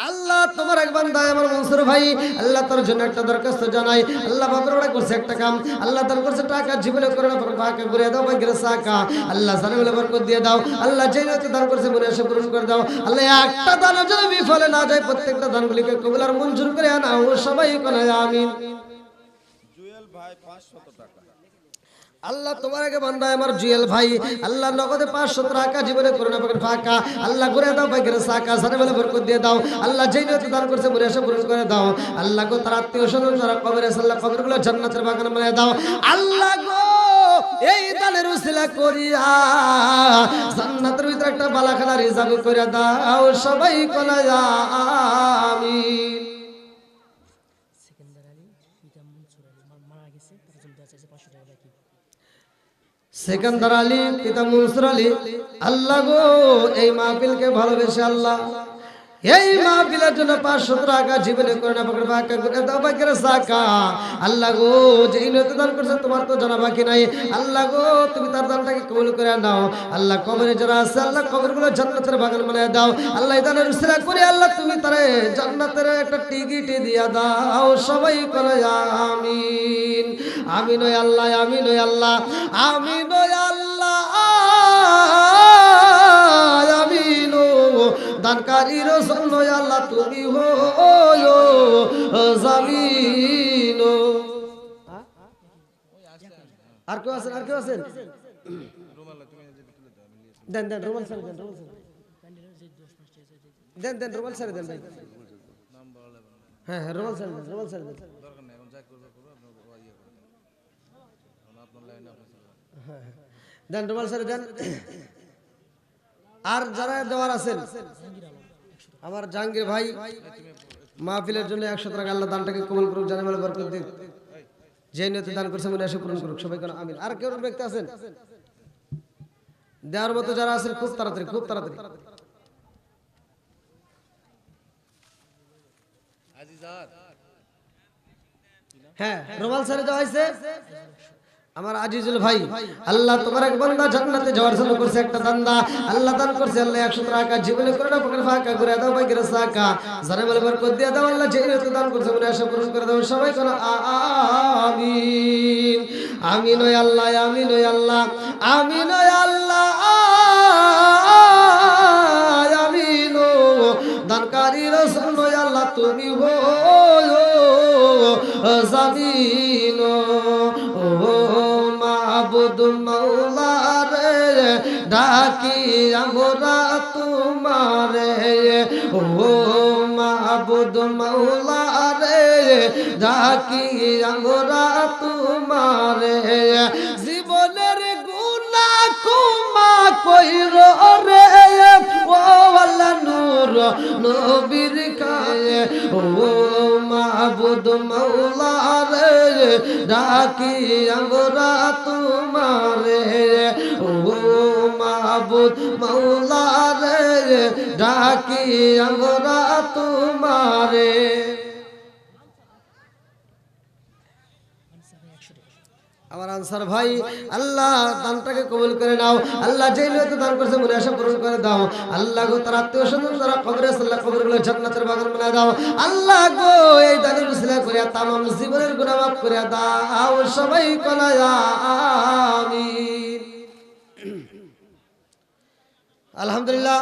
আল্লাহ তোমার এক বান্দা আমার মনসুর ভাই আল্লাহ তার জন্য একটা দরখাস্ত জানাই। আল্লাহ বাপের বেটা করছে একটা কাম, আল্লাহ তার করছে টাকা জীবনে করোনা পাকের ফাঁকা ঘুরে দাও, ভাগ্যের সাকা আল্লাহ সারে বলে বরকত দিয়ে দাও। আল্লাহ যে নিয়তে দান করছে মনে আশা পূরণ করে দাও। আল্লাহ একটা দান যদি বিফলে না যায়, প্রত্যেকটা দানগুলিকে কবুল আর মঞ্জুর করে নাও সবাই কোন আমিন। জুয়েল ভাই 500 টাকা আল্লাহ তোমার আগে বান্দা আমার জুয়েল ভাই আল্লাহ নগদে 500 টাকা জীবনে করোনা পাকের ফাঁকা আল্লাহ ঘুরে দাও, ভাগ্যের সাকা সারে বলে বরকত দিয়ে দাও। আল্লাহ যেই নিয়তে দান করছে মনে আশা পূরণ করে দাও। আল্লাহ গো তার আত্মীয় স্বজন যারা কবরে আল্লাহ কবরগুলো জান্নাতের বাগান বানিয়ে দাও। আল্লাহ গো এই দানের উসিলা করিয়া জান্নাতের ভিতরে একটা বালাখানা রিজার্ভ করে দাও সবাই কোন আমিন। সেকেন্দার আলী পিতা মনসুর আলী আল্লাহ গো এই মাহফিলকে ভালোবেসে আল্লাহ এই মাহফিলের জন্য 500 টাকা জীবনে করোনা পাকের ফাঁকা ঘুরে দাও, ভাগ্যের সাকা আল্লাহ গো যেই নিয়তে দান করছে তোমার তো জানা বাকি নাই। আল্লাহ গো তুমি তার দানটাকে কবুল করে নাও। আল্লাহ কবরে যারা আছে আল্লাহ কবরগুলো জান্নাতের বাগান বানিয়ে দাও। আল্লাহ এই দানের উসিলা করে আল্লাহ তুমি তারে জান্নাতের একটা টিকিট দিয়া দাও সবাই করে আমিন। আমিন ওই আল্লাহ, আমিন ওই আল্লাহ, আমিন ওই আল্লাহ, আমিন ও দানকারীর জন্য আল্লাহ তুমি হলো জামিন। আর কেউ আছেন? আর কেউ আছেন? দেন দেন রুমাল স্যার দেন, রুমাল স্যার দেন, দেন রুমাল স্যার দেন ভাই। হ্যাঁ হ্যাঁ রুমাল স্যার দেন, রুমাল স্যার দেন। দেন রুমাল স্যার দেন। আর যারা দেওয়ার আছেন আমার জাহাঙ্গীর ভাই মাহফিলের জন্য 100 টাকা আল্লাহ দানটাকে কবুল করুক, জানে বলে বরকত দিক, যে নিয়তে দান করছে মনে আশা পূরণ করুক সবাই কোন আমিন। আর কেউ ব্যক্তি আছেন দেওয়ার মতো যারা আছেন খুব তাড়াতাড়ি, খুব তাড়াতাড়ি। হ্যাঁ রুমাল স্যারে দেওয়া হয়েছে আমার আজিজুল ভাই আল্লাহ তোমার এক বান্দা জান্নাতে যাওয়ার জন্য করছে একটা দান্দা আল্লাহ দান করছে আল্লাহ 100 টাকা জীবনে করোনা পাকের ফাঁকা ঘুরে দাও, ভাগ্যের সাকা জানে বলে বরকত দিয়ে দাও। আল্লাহ যে নিয়তে দান করছে মনে আশা পূরণ করে দাও সবাই কোন আমিন। আমিন ওই আল্লাহ, আমিন ওই আল্লাহ, আমিন ওই আল্লাহ, আমিন ও দানকারীর জন্য আল্লাহ তুমি হলো জামিন। ও মাবুদ মাওলা রে ডাকি আমরা তোমারে, ও মাবুদ মাওলা রে ডাকি আমরা তোমারে। জীবনের গুনাহ ক্ষমা কইরো রে ও আল্লাহ নূর নবীর কায়ে, ও মাবুদ মাওলা রে ডাকি আমরা তোমারে, ও মাবুদ মাওলা রে ডাকি আমরা তোমারে। আমার আনসার ভাই, আল্লাহ দানটাকে কবুল করে নাও। আল্লাহ যেই লোকে দান করছে মনে আশা পূরণ করে দাও। আল্লাহ গো তার আত্মীয় স্বজন যারা কবরে আছে আল্লাহ কবরগুলো জান্নাতের বাগান বানায় দাও। আল্লাহ গো এই দানের উসিলা করে তামাম জীবনের গুনাহ মাফ করে দাও। সবাই কলা আমিন। আলহামদুলিল্লাহ,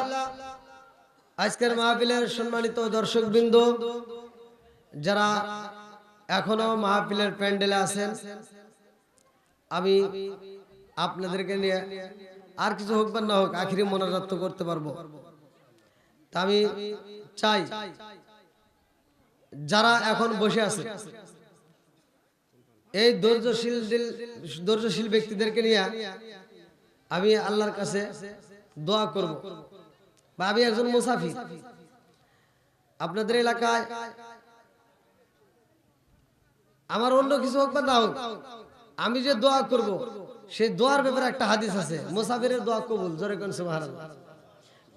আজকের মাহফিলের সম্মানিত দর্শকবৃন্দ, যারা এখনো মাহফিলের প্যান্ডেলে আছেন, আমি আপনাদেরকে নিয়ে আর কিছু হোক বা না হোক আখিরি মোনাজাত তো করতে পারবো। তা আমি চাই যারা এখন বসে আছে এই ধৈর্যশীল ব্যক্তিদেরকে নিয়ে আমি আল্লাহর কাছে দোয়া করব। বা আমি একজন মুসাফির, আপনাদের এলাকায় আমার অন্য কিছু হোক বা না হোক, আমি যে দোয়া করব সেই দোয়ার ব্যাপারে একটা হাদিস আছে, মুসাফিরের দোয়া কবুল। জোরে কোন সুবহানাল্লাহ।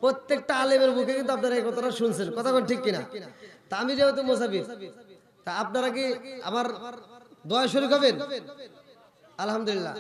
প্রত্যেকটা আলেমের মুখে কিন্তু আপনারা এই কথাটা শুনছেন, কথা কোন ঠিক কিনা? তা আমি যেহেতু মুসাফির, তা আপনারা কি আমার দোয়া শরীক হবেন? আলহামদুলিল্লাহ।